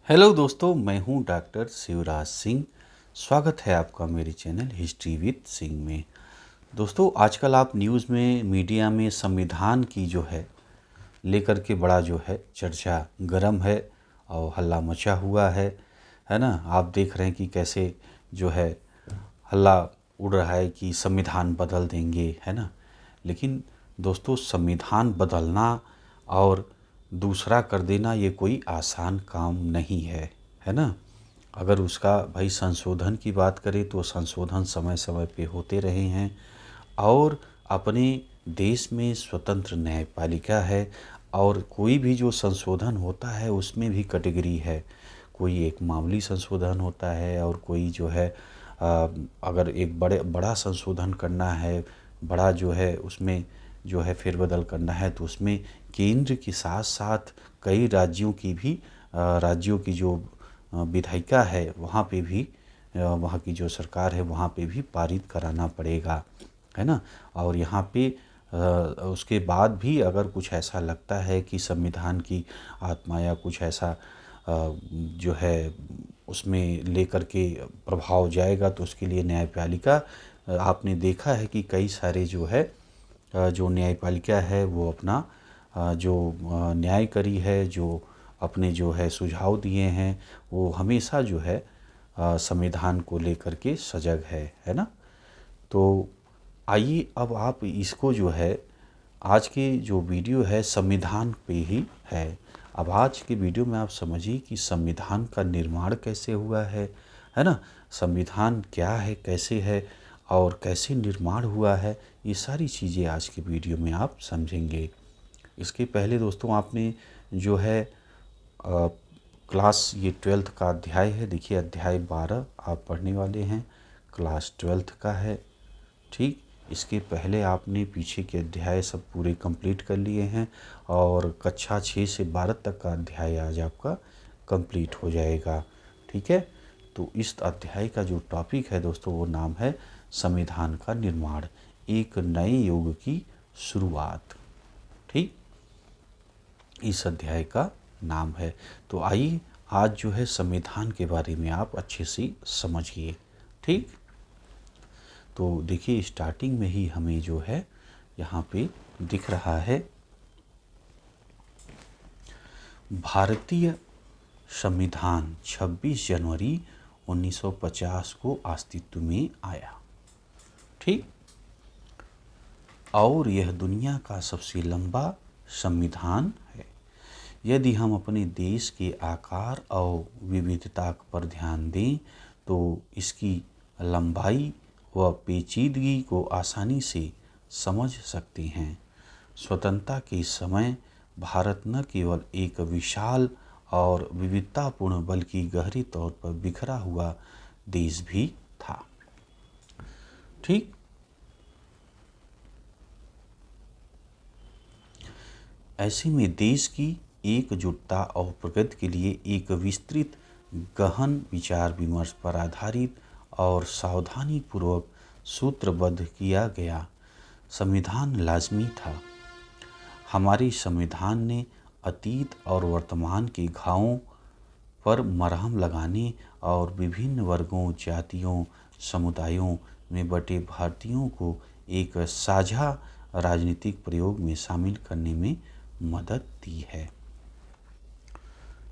Hello दोस्तों, मैं हूं डॉक्टर शिवराज सिंह। स्वागत है आपका मेरे चैनल हिस्ट्री विद सिंह में। दोस्तों, आजकल आप न्यूज़ में, मीडिया में संविधान की जो है लेकर के बड़ा जो है चर्चा गरम है और हल्ला मचा हुआ है ना। आप देख रहे हैं कि कैसे जो है हल्ला उड़ रहा है कि संविधान बदल देंगे, है ना। लेकिन दोस्तों, संविधान बदलना और दूसरा कर देना ये कोई आसान काम नहीं है ना। अगर उसका भाई संशोधन की बात करें तो संशोधन समय समय पे होते रहे हैं और अपने देश में स्वतंत्र न्यायपालिका है और कोई भी जो संशोधन होता है उसमें भी कैटेगरी है। कोई एक मामूली संशोधन होता है और कोई जो है अगर एक बड़ा संशोधन करना है, बड़ा जो है उसमें जो है फेरबदल करना है तो उसमें केंद्र के साथ साथ कई राज्यों की जो विधायिका है वहाँ पे भी वहाँ की जो सरकार है वहाँ पे भी पारित कराना पड़ेगा, है ना। और यहाँ पे उसके बाद भी अगर कुछ ऐसा लगता है कि संविधान की आत्मा या कुछ ऐसा जो है उसमें लेकर के प्रभाव जाएगा तो उसके लिए न्यायपालिका आपने देखा है कि कई सारे जो है जो न्यायपालिका है वो अपना जो न्याय करी है, जो अपने जो है सुझाव दिए हैं, वो हमेशा जो है संविधान को लेकर के सजग है ना। तो आइए अब आप इसको जो है आज की जो वीडियो है संविधान पे ही है। अब आज की वीडियो में आप समझिए कि संविधान का निर्माण कैसे हुआ है ना। संविधान क्या है, कैसे है और कैसे निर्माण हुआ है, ये सारी चीज़ें आज की वीडियो में आप समझेंगे। इसके पहले दोस्तों आपने जो है क्लास ये 12th का अध्याय है, देखिए अध्याय 12 आप पढ़ने वाले हैं, क्लास 12th का है। ठीक, इसके पहले आपने पीछे के अध्याय सब पूरे कंप्लीट कर लिए हैं और कक्षा 6 से 12 तक का अध्याय आज आपका कंप्लीट हो जाएगा। ठीक है, तो इस अध्याय का जो टॉपिक है दोस्तों वो नाम है संविधान का निर्माण, एक नए युग की शुरुआत। ठीक, इस अध्याय का नाम है। तो आइए आज जो है संविधान के बारे में आप अच्छे से समझिए। ठीक, तो देखिए स्टार्टिंग में ही हमें जो है यहाँ पे दिख रहा है भारतीय संविधान 26 जनवरी 1950 को अस्तित्व में आया। ठीक, और यह दुनिया का सबसे लंबा संविधान है। यदि हम अपने देश के आकार और विविधता पर ध्यान दें तो इसकी लंबाई व पेचीदगी को आसानी से समझ सकते हैं। स्वतंत्रता के समय भारत न केवल एक विशाल और विविधतापूर्ण बल्कि गहरे तौर पर बिखरा हुआ देश भी था। ठीक, ऐसे में देश की एकजुटता और प्रगति के लिए एक विस्तृत गहन विचार विमर्श पर आधारित और सावधानी पूर्वक सूत्रबद्ध किया गया संविधान लाजमी था। हमारे संविधान ने अतीत और वर्तमान के घावों पर मरहम लगाने और विभिन्न वर्गों, जातियों, समुदायों में बटे भारतीयों को एक साझा राजनीतिक प्रयोग में शामिल करने में मदद दी है।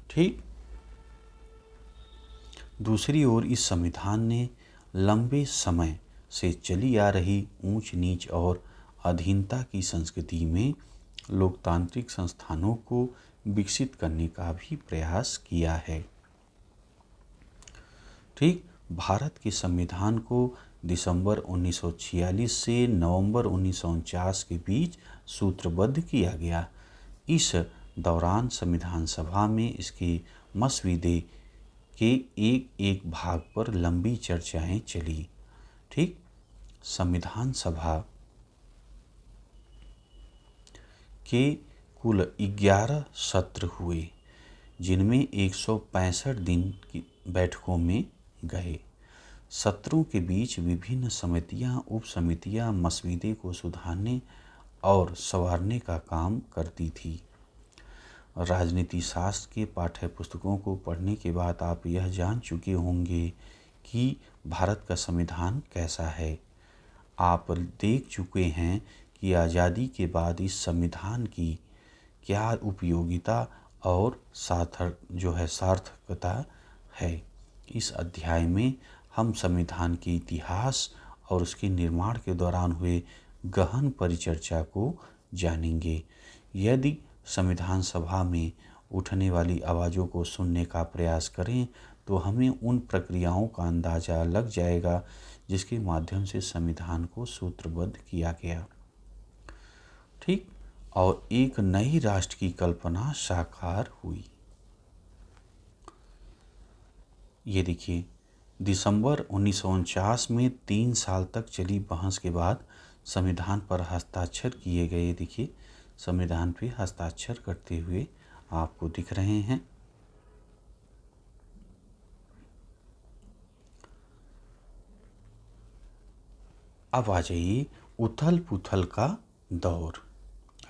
ठीक, दूसरी ओर इस संविधान ने लंबे समय से चली आ रही ऊंच नीच और अधीनता की संस्कृति में लोकतांत्रिक संस्थानों को विकसित करने का भी प्रयास किया है। ठीक, भारत के संविधान को दिसंबर 1946 से नवंबर 1949 के बीच सूत्रबद्ध किया गया। इस दौरान संविधान सभा में इसके मसौदे के एक एक भाग पर लंबी चर्चाएं चली। ठीक, संविधान सभा के कुल 11 सत्र हुए जिनमें 165 दिन की बैठकों में गए। सत्रों के बीच विभिन्न समितियां, उप समितियां मसौदे को सुधारने और संवारने का काम करती थी। राजनीति शास्त्र के पाठ्य पुस्तकों को पढ़ने के बाद आप यह जान चुके होंगे कि भारत का संविधान कैसा है। आप देख चुके हैं कि आज़ादी के बाद इस संविधान की क्या उपयोगिता और सार्थकता है। इस अध्याय में हम संविधान के इतिहास और उसके निर्माण के दौरान हुए गहन परिचर्चा को जानेंगे। यदि संविधान सभा में उठने वाली आवाज़ों को सुनने का प्रयास करें तो हमें उन प्रक्रियाओं का अंदाज़ा लग जाएगा जिसके माध्यम से संविधान को सूत्रबद्ध किया गया। ठीक, और एक नई राष्ट्र की कल्पना साकार हुई। ये देखिए, दिसंबर 1949 में 3 साल तक चली बहस के बाद संविधान पर हस्ताक्षर किए गए। देखिए, संविधान पे हस्ताक्षर करते हुए आपको दिख रहे हैं। अब आ जाइए उथल पुथल का दौर।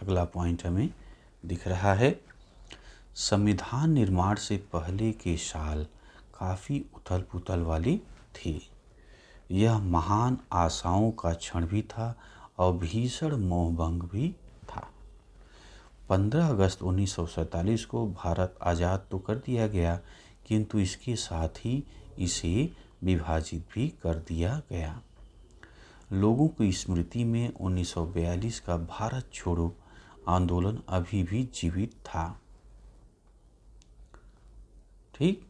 अगला पॉइंट हमें दिख रहा है। संविधान निर्माण से पहले के साल काफ़ी उथल पुथल वाली थी। यह महान आशाओं का क्षण भी था और भीषण मोहभंग भी था। 15 अगस्त 1947 को भारत आज़ाद तो कर दिया गया, किंतु इसके साथ ही इसे विभाजित भी कर दिया गया। लोगों की स्मृति में 1942 का भारत छोड़ो आंदोलन अभी भी जीवित था। ठीक,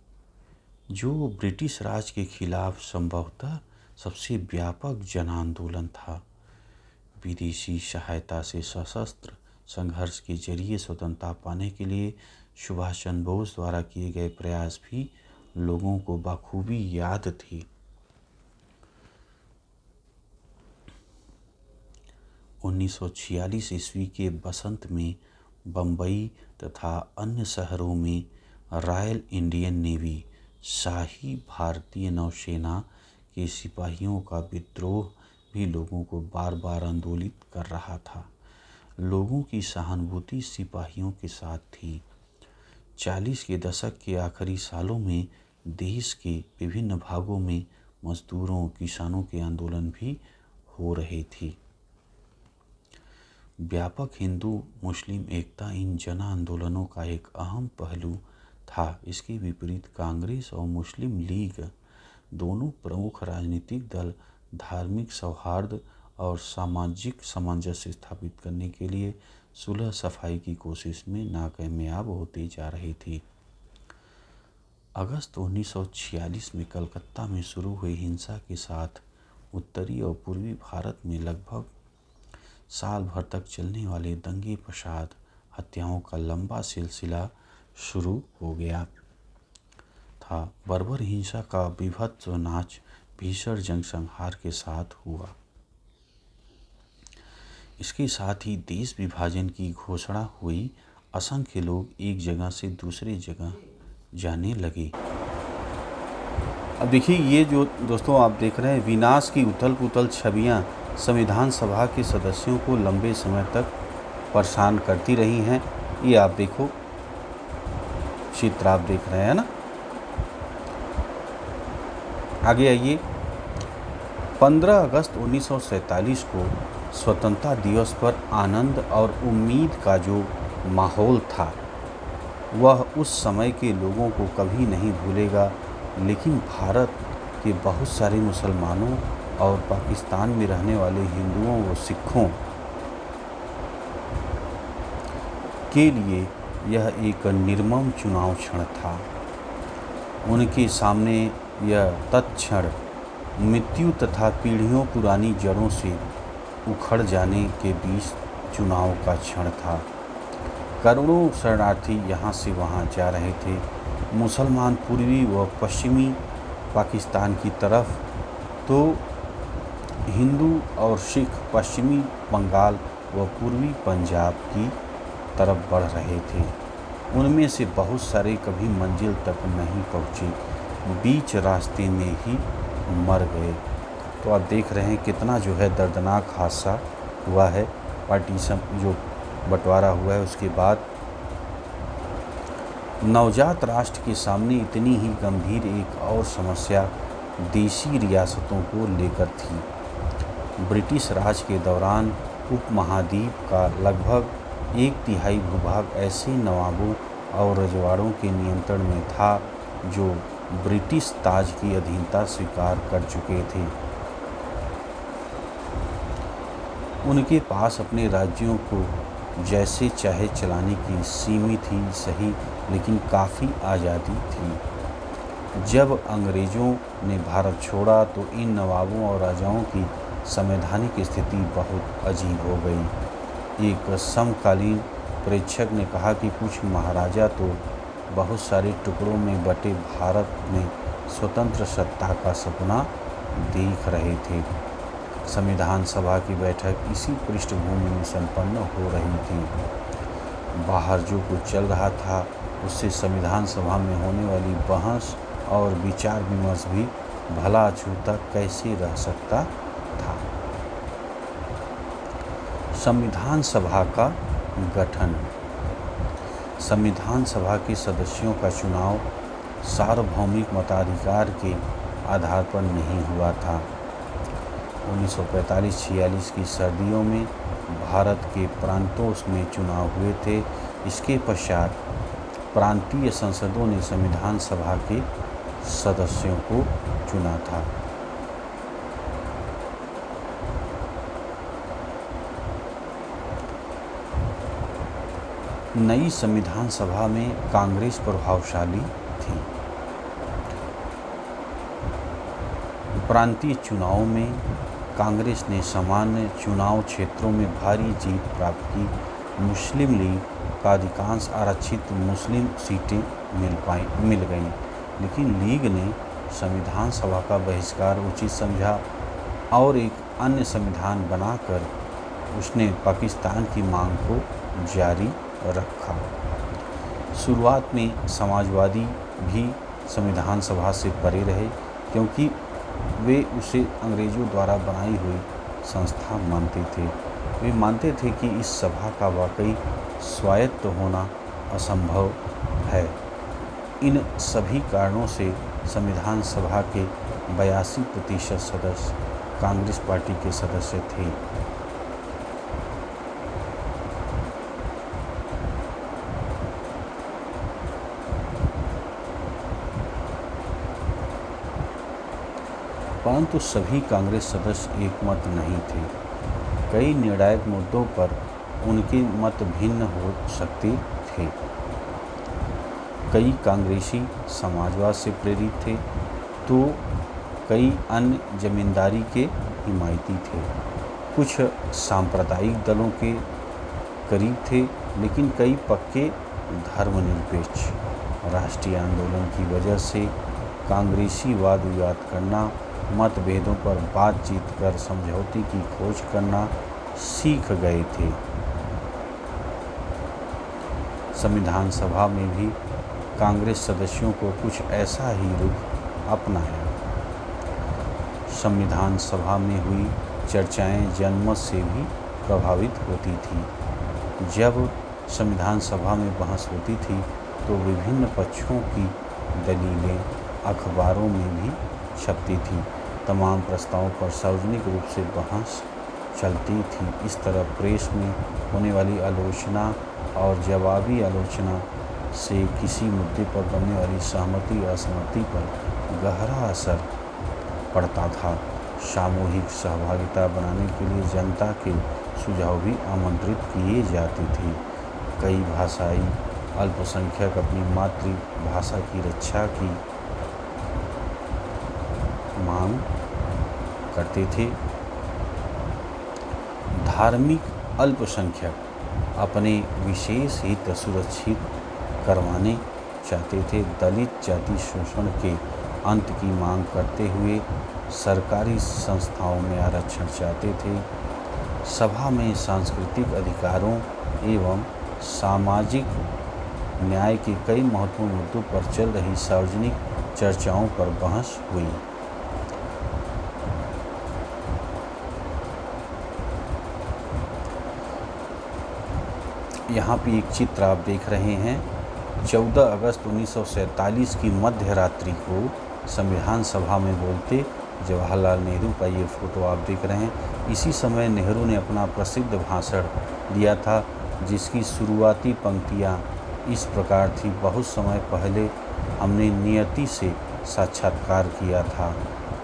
जो ब्रिटिश राज के खिलाफ संभवतः सबसे व्यापक जन आंदोलन था। विदेशी सहायता से सशस्त्र संघर्ष के जरिए स्वतंत्रता पाने के लिए सुभाष चंद्र बोस द्वारा किए गए प्रयास भी लोगों को बखूबी याद थे। 1946 ईस्वी के बसंत में बम्बई तथा अन्य शहरों में रॉयल इंडियन नेवी, शाही भारतीय नौसेना के सिपाहियों का विद्रोह भी लोगों को बार बार आंदोलित कर रहा था। लोगों की सहानुभूति सिपाहियों के साथ थी। 40 के दशक के आखिरी सालों में देश के विभिन्न भागों में मजदूरों, किसानों के आंदोलन भी हो रहे थे। व्यापक हिंदू मुस्लिम एकता इन जन आंदोलनों का एक अहम पहलू था। इसके विपरीत कांग्रेस और मुस्लिम लीग दोनों प्रमुख राजनीतिक दल धार्मिक सौहार्द और सामाजिक सामंजस्य स्थापित करने के लिए सुलह सफाई की कोशिश में नाकामयाब होते जा रहे थे। अगस्त 1946 में कलकत्ता में शुरू हुई हिंसा के साथ उत्तरी और पूर्वी भारत में लगभग साल भर तक चलने वाले दंगे फसाद हत्याओं का लंबा सिलसिला शुरू हो गया था। बर्बर हिंसा का बीभत्स नाच भीषण जनसंहार के साथ हुआ। इसके साथ ही देश विभाजन की घोषणा हुई। असंख्य लोग एक जगह से दूसरे जगह जाने लगे। अब देखिए, ये जो दोस्तों आप देख रहे हैं विनाश की उथल पुथल छवियाँ संविधान सभा के सदस्यों को लंबे समय तक परेशान करती रही हैं। ये आप देखो, चित्र आप देख रहे हैं ना। आगे आइए। 15 अगस्त 1947 को स्वतंत्रता दिवस पर आनंद और उम्मीद का जो माहौल था वह उस समय के लोगों को कभी नहीं भूलेगा। लेकिन भारत के बहुत सारे मुसलमानों और पाकिस्तान में रहने वाले हिंदुओं व सिखों के लिए यह एक निर्मम चुनाव क्षण था। उनके सामने यह तत्क्षण मृत्यु तथा पीढ़ियों पुरानी जड़ों से उखड़ जाने के बीच चुनाव का क्षण था। करोड़ों शरणार्थी यहाँ से वहाँ जा रहे थे। मुसलमान पूर्वी व पश्चिमी पाकिस्तान की तरफ तो हिंदू और सिख पश्चिमी बंगाल व पूर्वी पंजाब की तरफ बढ़ रहे थे। उनमें से बहुत सारे कभी मंजिल तक नहीं पहुँचे, बीच रास्ते में ही मर गए। तो आप देख रहे हैं कितना जो है दर्दनाक हादसा हुआ है। पार्टीशन जो बंटवारा हुआ है उसके बाद नवजात राष्ट्र के सामने इतनी ही गंभीर एक और समस्या देशी रियासतों को लेकर थी। ब्रिटिश राज के दौरान उपमहाद्वीप का लगभग 1/3 भूभाग ऐसे नवाबों और रजवाड़ों के नियंत्रण में था जो ब्रिटिश ताज की अधीनता स्वीकार कर चुके थे। उनके पास अपने राज्यों को जैसे चाहे चलाने की सीमित ही सही लेकिन काफ़ी आज़ादी थी। जब अंग्रेज़ों ने भारत छोड़ा तो इन नवाबों और राजाओं की संवैधानिक स्थिति बहुत अजीब हो गई। एक समकालीन प्रेक्षक ने कहा कि कुछ महाराजा तो बहुत सारे टुकड़ों में बटे भारत में स्वतंत्र सत्ता का सपना देख रहे थे। संविधान सभा की बैठक इसी पृष्ठभूमि में संपन्न हो रही थी। बाहर जो कुछ चल रहा था उससे संविधान सभा में होने वाली बहस और विचार विमर्श भी भला अछूता कैसे रह सकता था। संविधान सभा का गठन। संविधान सभा के सदस्यों का चुनाव सार्वभौमिक मताधिकार के आधार पर नहीं हुआ था। 1945-46 की सर्दियों में भारत के प्रांतों में चुनाव हुए थे। इसके पश्चात प्रांतीय संसदों ने संविधान सभा के सदस्यों को चुना था। नई संविधान सभा में कांग्रेस प्रभावशाली थी। प्रांतीय चुनावों में कांग्रेस ने सामान्य चुनाव क्षेत्रों में भारी जीत प्राप्त की। मुस्लिम लीग का अधिकांश आरक्षित मुस्लिम सीटें मिल गईं, लेकिन लीग ने संविधान सभा का बहिष्कार उचित समझा और एक अन्य संविधान बनाकर उसने पाकिस्तान की मांग को जारी रखा। शुरुआत में समाजवादी भी संविधान सभा से परे रहे क्योंकि वे उसे अंग्रेज़ों द्वारा बनाई हुई संस्था मानते थे। वे मानते थे कि इस सभा का वाकई स्वायत्त होना असंभव है। इन सभी कारणों से संविधान सभा के 82% सदस्य कांग्रेस पार्टी के सदस्य थे। परंतु सभी कांग्रेस सदस्य एकमत नहीं थे। कई निर्णायक मुद्दों पर उनके मत भिन्न हो सकते थे। कई कांग्रेसी समाजवाद से प्रेरित थे तो कई अन्य जमींदारी के हिमायती थे। कुछ सांप्रदायिक दलों के करीब थे, लेकिन कई पक्के धर्मनिरपेक्ष। राष्ट्रीय आंदोलन की वजह से कांग्रेसी वाद विवाद करना, मतभेदों पर बातचीत कर समझौते की खोज करना सीख गए थे। संविधान सभा में भी कांग्रेस सदस्यों को कुछ ऐसा ही रुख अपनाया। संविधान सभा में हुई चर्चाएं जनमत से भी प्रभावित होती थी। जब संविधान सभा में बहस होती थी तो विभिन्न पक्षों की दलीलें अखबारों में भी छपती थी। तमाम प्रस्तावों पर सार्वजनिक रूप से बहस चलती थी। इस तरह प्रेस में होने वाली आलोचना और जवाबी आलोचना से किसी मुद्दे पर बनने वाली सहमति असहमति पर गहरा असर पड़ता था। सामूहिक सहभागिता बनाने के लिए जनता के सुझाव भी आमंत्रित किए जाते थे। कई भाषाई अल्पसंख्यक अपनी मातृभाषा की रक्षा की मांग करते थे। धार्मिक अल्पसंख्यक अपने विशेष हित सुरक्षित करवाने चाहते थे। दलित जाति शोषण के अंत की मांग करते हुए सरकारी संस्थाओं में आरक्षण चाहते थे। सभा में सांस्कृतिक अधिकारों एवं सामाजिक न्याय के कई महत्वपूर्ण मुद्दों पर चल रही सार्वजनिक चर्चाओं पर बहस हुई। यहाँ पे एक चित्र आप देख रहे हैं। 14 अगस्त 1947 की मध्य रात्रि को संविधान सभा में बोलते जवाहरलाल नेहरू का ये फ़ोटो आप देख रहे हैं। इसी समय नेहरू ने अपना प्रसिद्ध भाषण दिया था, जिसकी शुरुआती पंक्तियाँ इस प्रकार थी: बहुत समय पहले हमने नियति से साक्षात्कार किया था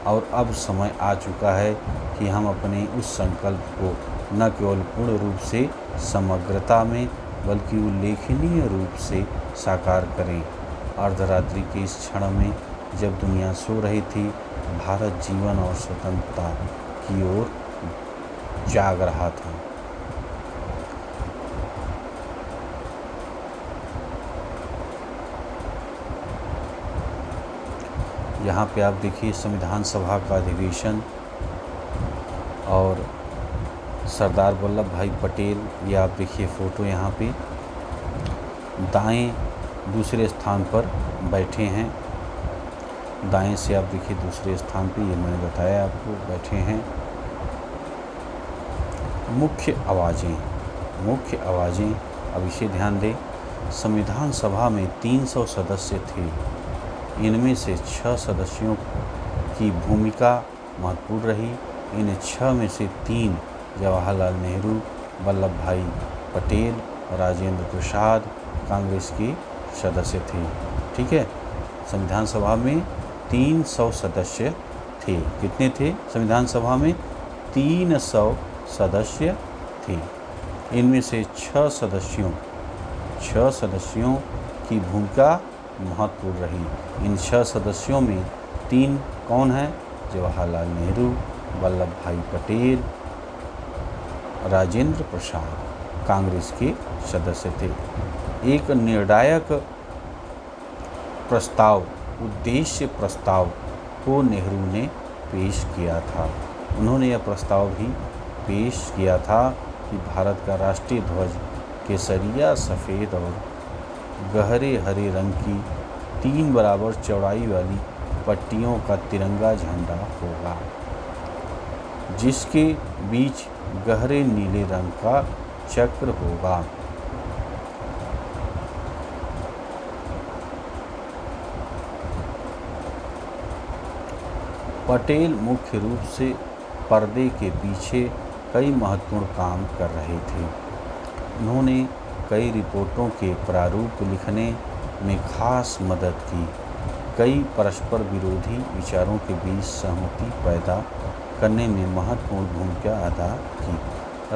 और अब समय आ चुका है कि हम अपने उस संकल्प को न केवल पूर्ण रूप से समग्रता में बल्कि उल्लेखनीय रूप से साकार करें। अर्धरात्रि के इस क्षण में जब दुनिया सो रही थी, भारत जीवन और स्वतंत्रता की ओर जाग रहा था। यहाँ पे आप देखिए संविधान सभा का अधिवेशन और सरदार वल्लभ भाई पटेल, ये आप देखिए फ़ोटो यहाँ पे दाएं दूसरे स्थान पर बैठे हैं। दाएं से आप देखिए दूसरे स्थान पे, ये मैंने बताया आपको, बैठे हैं। मुख्य आवाज़ें अब इसे ध्यान दें। संविधान सभा में 300 सदस्य थे। इनमें से 6 सदस्यों की भूमिका महत्वपूर्ण रही। इन 6 में से 3 जवाहरलाल नेहरू, वल्लभ भाई पटेल, राजेंद्र प्रसाद कांग्रेस के सदस्य थे। ठीक है, संविधान सभा में 300 सदस्य थे। कितने थे संविधान सभा में? 300 सदस्य थे। इनमें से 6 सदस्यों की भूमिका महत्वपूर्ण रही। इन 6 सदस्यों में 3 कौन हैं? जवाहरलाल नेहरू, वल्लभ भाई पटेल, राजेंद्र प्रसाद कांग्रेस के सदस्य थे। एक निर्णायक प्रस्ताव, उद्देश्य प्रस्ताव को नेहरू ने पेश किया था। उन्होंने यह प्रस्ताव भी पेश किया था कि भारत का राष्ट्रीय ध्वज केसरिया, सफ़ेद और गहरे हरे रंग की 3 बराबर चौड़ाई वाली पट्टियों का तिरंगा झंडा होगा, जिसके बीच गहरे नीले रंग का चक्र होगा। पटेल मुख्य रूप से पर्दे के पीछे कई महत्वपूर्ण काम कर रहे थे। उन्होंने कई रिपोर्टों के प्रारूप लिखने में खास मदद की। कई परस्पर विरोधी विचारों के बीच सहमति पैदा करने में महत्वपूर्ण भूमिका अदा की।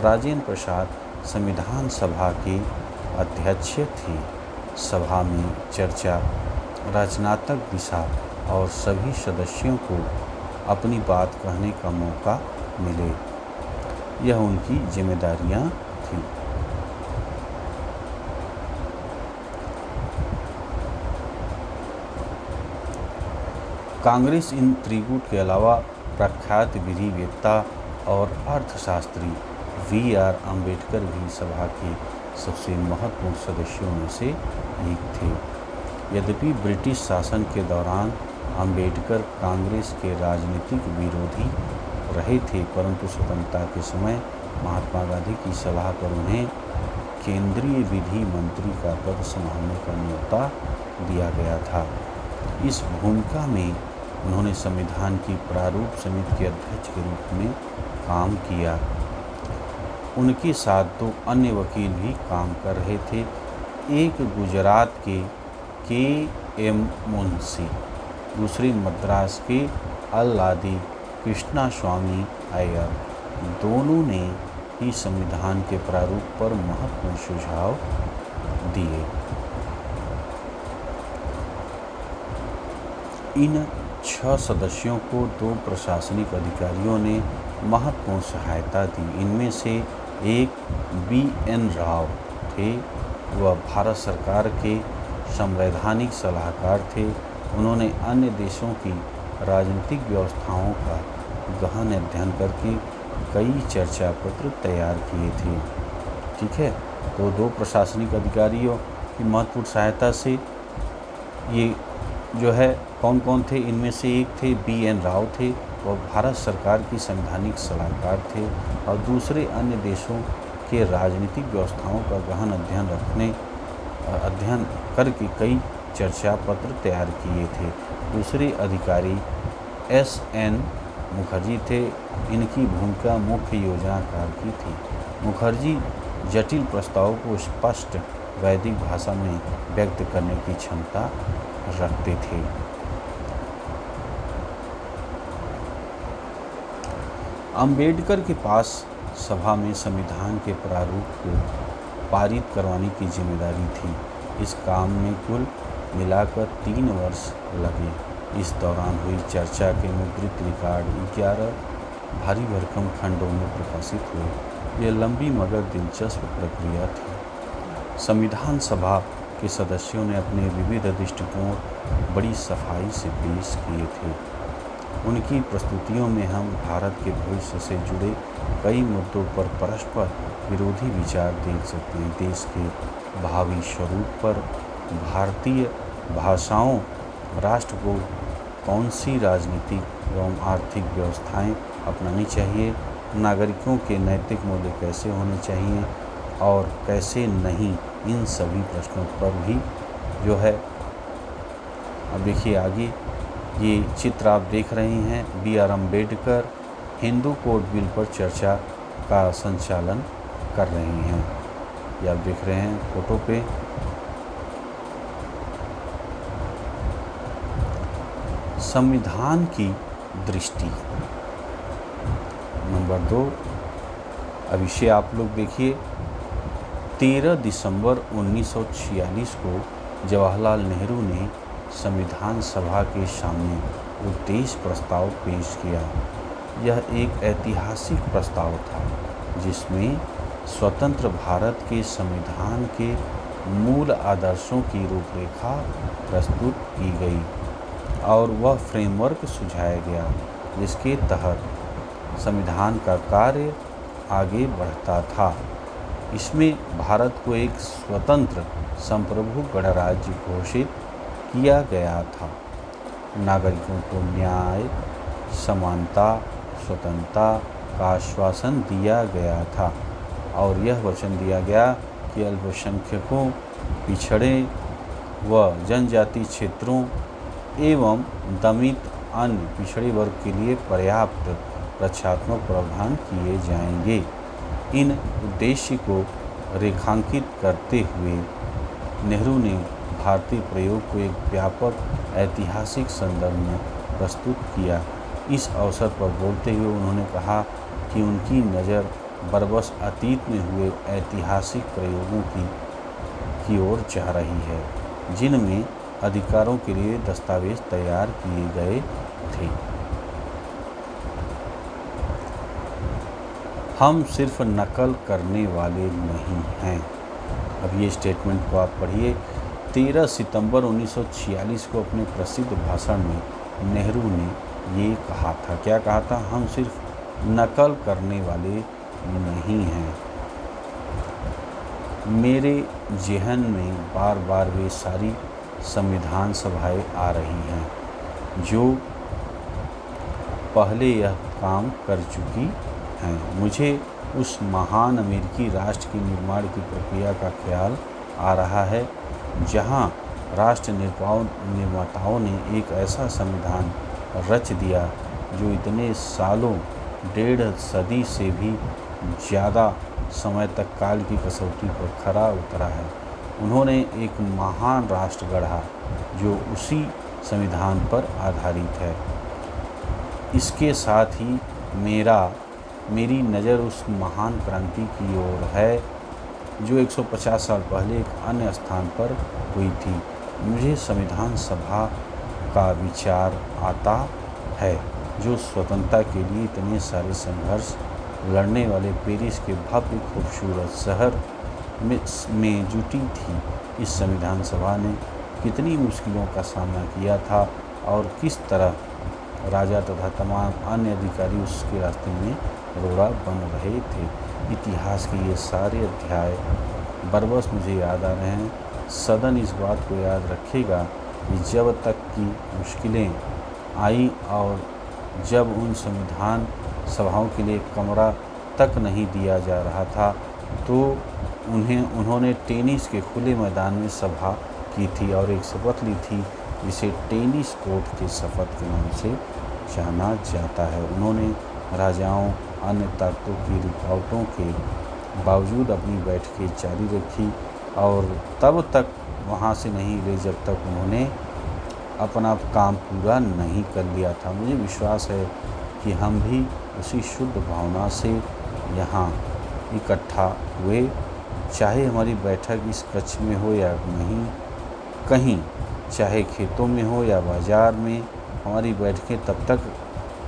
राजेंद्र प्रसाद संविधान सभा के अध्यक्ष थे। सभा में चर्चा, रचनात्मक दिशा और सभी सदस्यों को अपनी बात कहने का मौका मिले, यह उनकी जिम्मेदारियां थीं। कांग्रेस इन त्रिगुट के अलावा प्रख्यात विधिवेत्ता और अर्थशास्त्री V.R. अम्बेडकर भी सभा के सबसे महत्वपूर्ण सदस्यों में से एक थे। यद्यपि ब्रिटिश शासन के दौरान अम्बेडकर कांग्रेस के राजनीतिक विरोधी रहे थे, परंतु स्वतंत्रता के समय महात्मा गांधी की सलाह पर उन्हें केंद्रीय विधि मंत्री का पद संभालने का न्योता दिया गया था। इस भूमिका में उन्होंने संविधान की प्रारूप समिति के अध्यक्ष के रूप में काम किया। उनके साथ 2 अन्य वकील भी काम कर रहे थे। एक गुजरात के K.M. मुंशी, दूसरे मद्रास के अल्लादी कृष्णास्वामी अय्यर। दोनों ने ही संविधान के प्रारूप पर महत्वपूर्ण सुझाव दिए। इन 6 सदस्यों को 2 प्रशासनिक अधिकारियों ने महत्वपूर्ण सहायता दी। इनमें से एक B.N. राव थे। वह भारत सरकार के संवैधानिक सलाहकार थे। उन्होंने अन्य देशों की राजनीतिक व्यवस्थाओं का गहन अध्ययन करके कई चर्चा पत्र तैयार किए थे। ठीक है, तो 2 प्रशासनिक अधिकारियों की महत्वपूर्ण सहायता से ये जो है कौन कौन थे? इनमें से एक थे B.N. राव थे, वह भारत सरकार की संवैधानिक सलाहकार थे, और दूसरे अन्य देशों के राजनीतिक व्यवस्थाओं का गहन अध्ययन अध्ययन करके कई चर्चा पत्र तैयार किए थे। दूसरे अधिकारी एस.एन. मुखर्जी थे। इनकी भूमिका मुख्य योजनाकार की थी। मुखर्जी जटिल प्रस्ताव को स्पष्ट वैदिक भाषा में व्यक्त करने की क्षमता रखते थे। अंबेडकर के पास सभा में संविधान के प्रारूप को पारित करवाने की जिम्मेदारी थी। इस काम में कुल मिलाकर 3 वर्ष लगे। इस दौरान हुई चर्चा के मुद्रित रिकॉर्ड 11 भारी भरकम खंडों में प्रकाशित हुए। यह लंबी मगर दिलचस्प प्रक्रिया थी। संविधान सभा के सदस्यों ने अपने विविध दृष्टिकोण बड़ी सफाई से पेश किए थे। उनकी प्रस्तुतियों में हम भारत के भविष्य से जुड़े कई मुद्दों पर परस्पर विरोधी विचार देख सकते हैं। देश के भावी स्वरूप पर, भारतीय भाषाओं, राष्ट्र को कौन सी राजनीतिक एवं आर्थिक व्यवस्थाएं अपनानी चाहिए, नागरिकों के नैतिक मूल्य कैसे होने चाहिए और कैसे नहीं, इन सभी प्रश्नों पर भी जो है। अब देखिए आगे, ये चित्र आप देख रहे हैं। B R. Ambedkar Hindu code bill पर चर्चा का संचालन कर रहे हैं। ये आप देख रहे हैं फोटो पे। संविधान की दृष्टि नंबर 2। अब इसे आप लोग देखिए। 13 दिसंबर 1946 को जवाहरलाल नेहरू ने संविधान सभा के सामने उद्देश्य प्रस्ताव पेश किया। यह एक ऐतिहासिक प्रस्ताव था जिसमें स्वतंत्र भारत के संविधान के मूल आदर्शों की रूपरेखा प्रस्तुत की गई और वह फ्रेमवर्क सुझाया गया जिसके तहत संविधान का कार्य आगे बढ़ता था। इसमें भारत को एक स्वतंत्र संप्रभु गणराज्य घोषित किया गया था। नागरिकों को न्याय, समानता, स्वतंत्रता का आश्वासन दिया गया था और यह वचन दिया गया कि अल्पसंख्यकों, पिछड़े व जनजाति क्षेत्रों एवं दमित अन्य पिछड़े वर्ग के लिए पर्याप्त रक्षात्मक प्रावधान किए जाएंगे। इन उद्देश्य को रेखांकित करते हुए नेहरू ने भारतीय प्रयोग को एक व्यापक ऐतिहासिक संदर्भ में प्रस्तुत किया। इस अवसर पर बोलते हुए उन्होंने कहा कि उनकी नज़र बरबस अतीत में हुए ऐतिहासिक प्रयोगों की ओर जा रही है जिनमें अधिकारों के लिए दस्तावेज तैयार किए गए थे। हम सिर्फ नकल करने वाले नहीं हैं। अब ये स्टेटमेंट को आप पढ़िए। 13 सितंबर 1946 को अपने प्रसिद्ध भाषण में नेहरू ने ये कहा था। क्या कहा था? हम सिर्फ नकल करने वाले नहीं हैं। मेरे ज़हन में बार बार वे सारी संविधान सभाएं आ रही हैं जो पहले यह काम कर चुकी हैं। मुझे उस महान अमेरिकी राष्ट्र के निर्माण की प्रक्रिया का ख्याल आ रहा है जहां राष्ट्र निर्माताओं ने एक ऐसा संविधान रच दिया जो इतने सालों, 1.5 सदी से भी ज़्यादा समय तक काल की कसौटी पर खरा उतरा है। उन्होंने एक महान राष्ट्र गढ़ा जो उसी संविधान पर आधारित है। इसके साथ ही मेरी नज़र उस महान क्रांति की ओर है जो 150 साल पहले एक अन्य स्थान पर हुई थी। मुझे संविधान सभा का विचार आता है जो स्वतंत्रता के लिए इतने सारे संघर्ष लड़ने वाले पेरिस के भव्य खूबसूरत शहर में जुटी थी। इस संविधान सभा ने कितनी मुश्किलों का सामना किया था और किस तरह राजा तथा तमाम अन्य अधिकारी उसके रास्ते में रोड़ा बन रहे थे। इतिहास के ये सारे अध्याय बरबस मुझे याद आ रहे हैं। सदन इस बात को याद रखेगा कि जब तक की मुश्किलें आई और जब उन संविधान सभाओं के लिए कमरा तक नहीं दिया जा रहा था तो उन्होंने टेनिस के खुले मैदान में सभा की थी और एक शपथ ली थी जिसे टेनिस कोर्ट के शपथ के नाम से जाना जाता है। उन्होंने राजाओं अन्य ताकतों की रुकावटों के बावजूद अपनी बैठकें जारी रखी और तब तक वहाँ से नहीं गए जब तक उन्होंने अपना काम पूरा नहीं कर लिया था। मुझे विश्वास है कि हम भी उसी शुद्ध भावना से यहाँ इकट्ठा हुए, चाहे हमारी बैठक इस कक्ष में हो या नहीं कहीं, चाहे खेतों में हो या बाज़ार में, हमारी बैठकें तब तक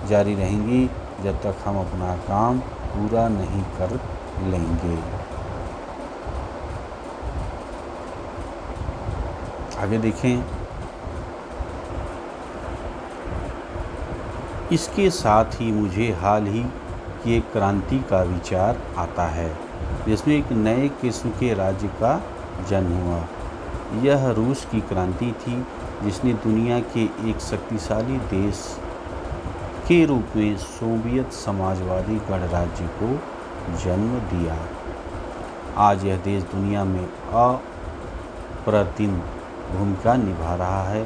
जारी रहेंगी जब तक हम अपना काम पूरा नहीं कर लेंगे। आगे देखें। इसके साथ ही मुझे हाल ही की एक क्रांति का विचार आता है जिसमें एक नए किस्म के राज्य का जन्म हुआ। यह रूस की क्रांति थी जिसने दुनिया के एक शक्तिशाली देश के रूप में सोवियत समाजवादी गणराज्य को जन्म दिया। आज यह देश दुनिया में अप्रतिम भूमिका निभा रहा है।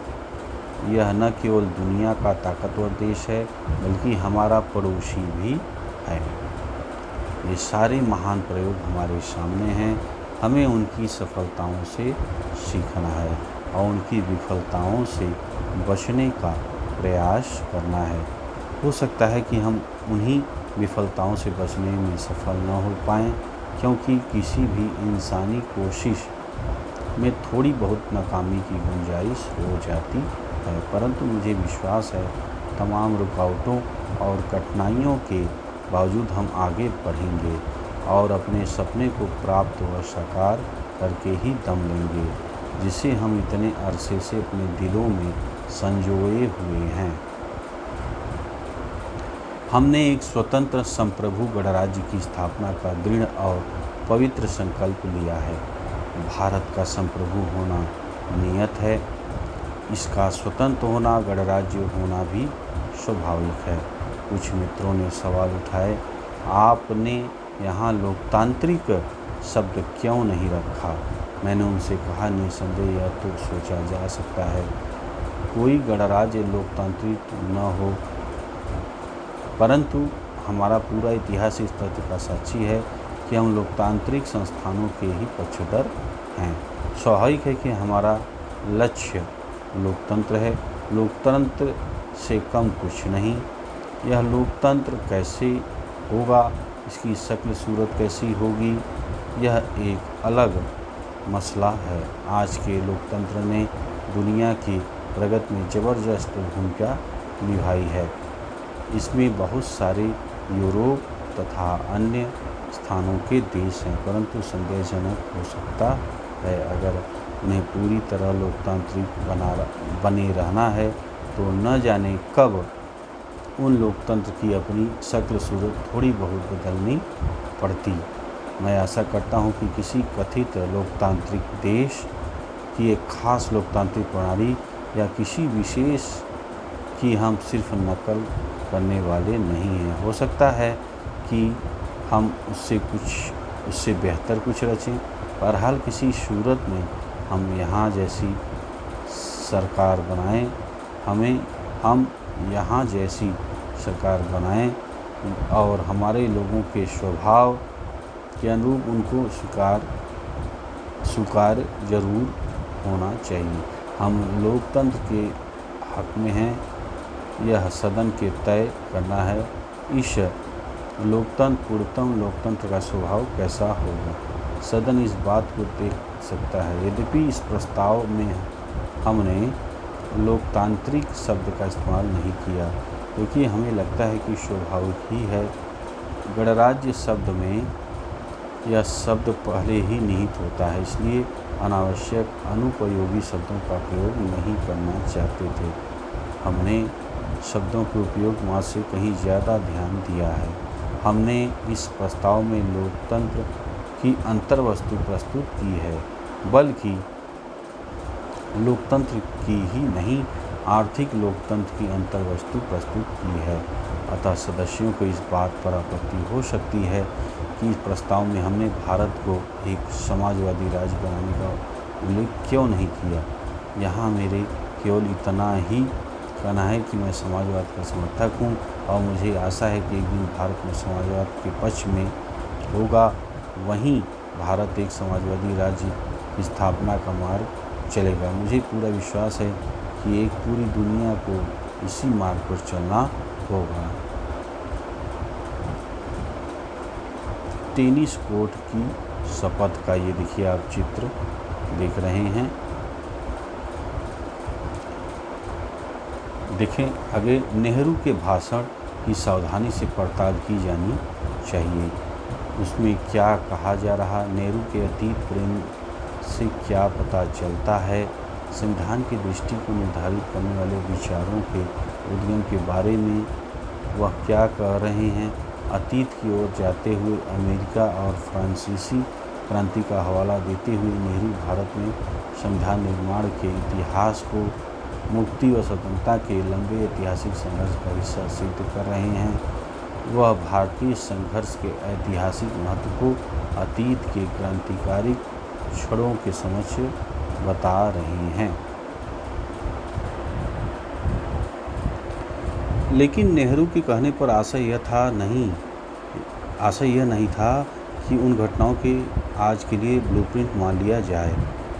यह न केवल दुनिया का ताकतवर देश है बल्कि हमारा पड़ोसी भी है। ये सारे महान प्रयोग हमारे सामने हैं। हमें उनकी सफलताओं से सीखना है और उनकी विफलताओं से बचने का प्रयास करना है। हो सकता है कि हम उन्हीं विफलताओं से बचने में सफल न हो पाएँ, क्योंकि किसी भी इंसानी कोशिश में थोड़ी बहुत नाकामी की गुंजाइश हो जाती है, परंतु मुझे विश्वास है तमाम रुकावटों और कठिनाइयों के बावजूद हम आगे बढ़ेंगे और अपने सपने को प्राप्त व साकार करके ही दम लेंगे, जिसे हम इतने अरसे से अपने दिलों में संजोए हुए हैं। हमने एक स्वतंत्र संप्रभु गणराज्य की स्थापना का दृढ़ और पवित्र संकल्प लिया है। भारत का संप्रभु होना नियत है, इसका स्वतंत्र होना, गणराज्य होना भी स्वाभाविक है। कुछ मित्रों ने सवाल उठाए, आपने यहाँ लोकतांत्रिक शब्द क्यों नहीं रखा? मैंने उनसे कहा, निसंदेह यह तो सोचा जा सकता है कोई गणराज्य लोकतांत्रिक न हो, परंतु हमारा पूरा इतिहास इस तथ्य का साक्षी है कि हम लोकतांत्रिक संस्थानों के ही पक्षधर हैं। स्वाभाविक है कि हमारा लक्ष्य लोकतंत्र है, लोकतंत्र से कम कुछ नहीं। यह लोकतंत्र कैसे होगा, इसकी शक्ल सूरत कैसी होगी, यह एक अलग मसला है। आज के लोकतंत्र ने दुनिया की प्रगति में ज़बरदस्त भूमिका निभाई है। इसमें बहुत सारे यूरोप तथा अन्य स्थानों के देश हैं, परंतु संदेहजनक हो सकता है अगर उन्हें पूरी तरह लोकतांत्रिक बने रहना है तो न जाने कब उन लोकतंत्र की अपनी शक्ल सूरत थोड़ी बहुत बदलनी पड़ती। मैं आशा करता हूं कि किसी कथित लोकतांत्रिक देश की एक खास लोकतांत्रिक प्रणाली या किसी विशेष की हम सिर्फ नकल करने वाले नहीं हैं। हो सकता है कि हम उससे बेहतर कुछ रचें। बहरहाल किसी सूरत में हम यहाँ जैसी सरकार बनाएं, हम यहाँ जैसी सरकार बनाएं और हमारे लोगों के स्वभाव के अनुरूप उनको स्वीकार जरूर होना चाहिए। हम लोकतंत्र के हक में हैं, यह सदन के तय करना है। इस पूर्णतम लोकतंत्र का स्वभाव कैसा होगा, सदन इस बात को देख सकता है। यद्यपि इस प्रस्ताव में हमने लोकतांत्रिक शब्द का इस्तेमाल नहीं किया, क्योंकि हमें लगता है कि स्वाभाविक ही है। गणराज्य शब्द में यह शब्द पहले ही निहित होता है, इसलिए अनावश्यक अनुपयोगी शब्दों का प्रयोग नहीं करना चाहते थे। हमने शब्दों के उपयोग में से कहीं ज़्यादा ध्यान दिया है। हमने इस प्रस्ताव में लोकतंत्र की अंतर्वस्तु प्रस्तुत की है, बल्कि लोकतंत्र की ही नहीं, आर्थिक लोकतंत्र की अंतर्वस्तु प्रस्तुत की है। अतः सदस्यों को इस बात पर आपत्ति हो सकती है कि इस प्रस्ताव में हमने भारत को एक समाजवादी राज्य बनाने का उल्लेख क्यों नहीं किया। यहाँ मेरे केवल इतना ही कहना है कि मैं समाजवाद का समर्थक हूँ और मुझे आशा है कि एक दिन भारत में समाजवाद के पक्ष में होगा, वहीं भारत एक समाजवादी राज्य की स्थापना का मार्ग चलेगा। मुझे पूरा विश्वास है कि एक पूरी दुनिया को इसी मार्ग पर चलना होगा। टेनिस कोर्ट की शपथ का ये देखिए आप चित्र देख रहे हैं। देखें आगे, नेहरू के भाषण की सावधानी से पड़ताल की जानी चाहिए। उसमें क्या कहा जा रहा, नेहरू के अतीत प्रेम से क्या पता चलता है, संविधान की दृष्टि को निर्धारित करने वाले विचारों के उद्गम के बारे में वह क्या कह रहे हैं। अतीत की ओर जाते हुए अमेरिका और फ्रांसीसी क्रांति का हवाला देते हुए नेहरू भारत में संविधान निर्माण के इतिहास को मुक्ति व स्वतंत्रता के लंबे ऐतिहासिक संघर्ष का हिस्सा सिद्ध कर रहे हैं। वह भारतीय संघर्ष के ऐतिहासिक महत्व को अतीत के क्रांतिकारी क्षणों के समक्ष बता रहे हैं। लेकिन नेहरू के कहने पर आशय यह नहीं था कि उन घटनाओं के आज के लिए ब्लूप्रिंट मान लिया जाए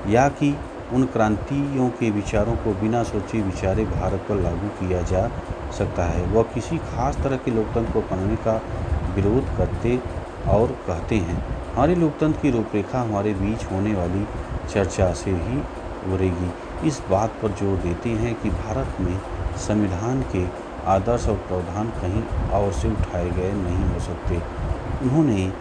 या कि उन क्रांतियों के विचारों को बिना सोचे विचारे भारत पर लागू किया जा सकता है। वह किसी खास तरह के लोकतंत्र को अपनाने का विरोध करते और कहते हैं, हमारे लोकतंत्र की रूपरेखा हमारे बीच होने वाली चर्चा से ही उभरेगी। इस बात पर जोर देते हैं कि भारत में संविधान के आदर्श और प्रावधान कहीं और से उठाए गए नहीं हो सकते। उन्होंने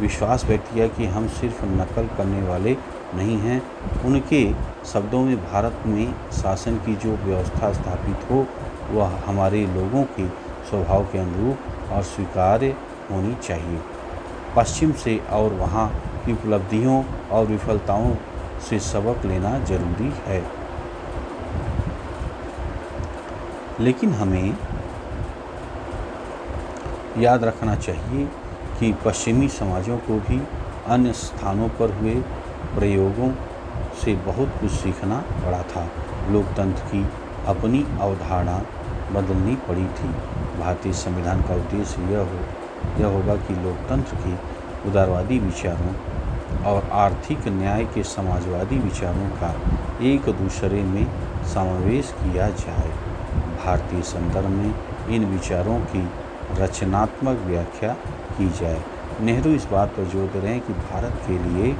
विश्वास व्यक्त किया कि हम सिर्फ नकल करने वाले नहीं हैं। उनके शब्दों में भारत में शासन की जो व्यवस्था स्थापित हो वह हमारे लोगों के स्वभाव के अनुरूप और स्वीकार्य होनी चाहिए। पश्चिम से और वहाँ की उपलब्धियों और विफलताओं से सबक लेना जरूरी है, लेकिन हमें याद रखना चाहिए कि पश्चिमी समाजों को भी अन्य स्थानों पर हुए प्रयोगों से बहुत कुछ सीखना पड़ा था। लोकतंत्र की अपनी अवधारणा बदलनी पड़ी थी। भारतीय संविधान का उद्देश्य यह होगा कि लोकतंत्र के उदारवादी विचारों और आर्थिक न्याय के समाजवादी विचारों का एक दूसरे में समावेश किया जाए। भारतीय संदर्भ में इन विचारों की रचनात्मक व्याख्या की जाए। नेहरू इस बात पर जोर दे रहे हैं कि भारत के लिए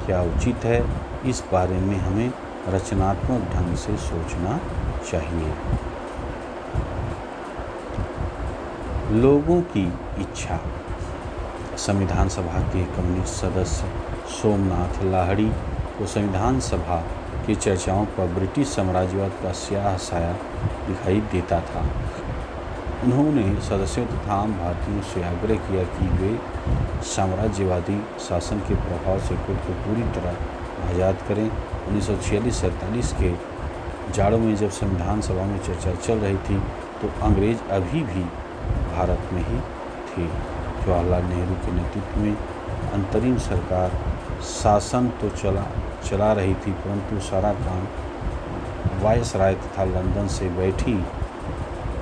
क्या उचित है, इस बारे में हमें रचनात्मक ढंग से सोचना चाहिए। लोगों की इच्छा। संविधान सभा के कम्युनिस्ट सदस्य सोमनाथ लाहिड़ी को संविधान सभा की चर्चाओं पर ब्रिटिश साम्राज्यवाद का स्याह साया दिखाई देता था। उन्होंने सदस्यों तथा आम भारतीयों से आग्रह किया कि वे साम्राज्यवादी शासन के प्रभाव से खुद को पूरी तरह आज़ाद करें। 1946-47 के जाड़ों में जब संविधान सभा में चर्चा चल रही थी तो अंग्रेज अभी भी भारत में ही थे। जवाहरलाल नेहरू के नेतृत्व में अंतरिम सरकार शासन तो चला रही थी, परंतु सारा काम वायसराय तथा लंदन से बैठी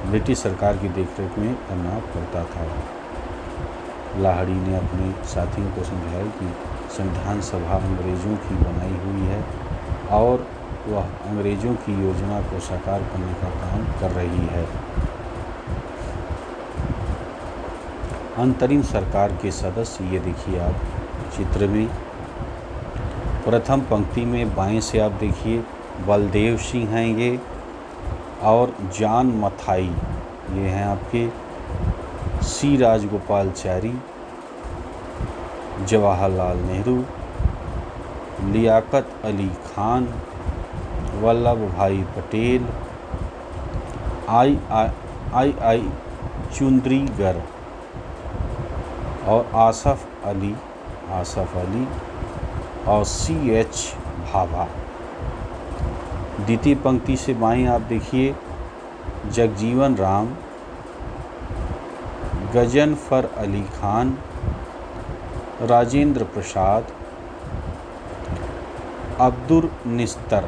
ब्रिटिश सरकार की देखरेख में करना पड़ता था। लाहिड़ी ने अपने साथियों को समझाया कि संविधान सभा अंग्रेज़ों की बनाई हुई है और वह अंग्रेज़ों की योजना को साकार करने का काम कर रही है। अंतरिम सरकार के सदस्य, ये देखिए आप चित्र में प्रथम पंक्ति में बाएं से आप देखिए बलदेव सिंह हैं ये, और जॉन मथाई ये हैं आपके सी राजगोपालचारी, जवाहरलाल नेहरू, लियाकत अली खान, वल्लभ भाई पटेल, आई चुंद्रीगर और आसफ अली और CH भाभा। द्वितीय पंक्ति से बाएं आप देखिए जगजीवन राम, गजनफर अली खान, राजेंद्र प्रसाद, अब्दुल निस्तर।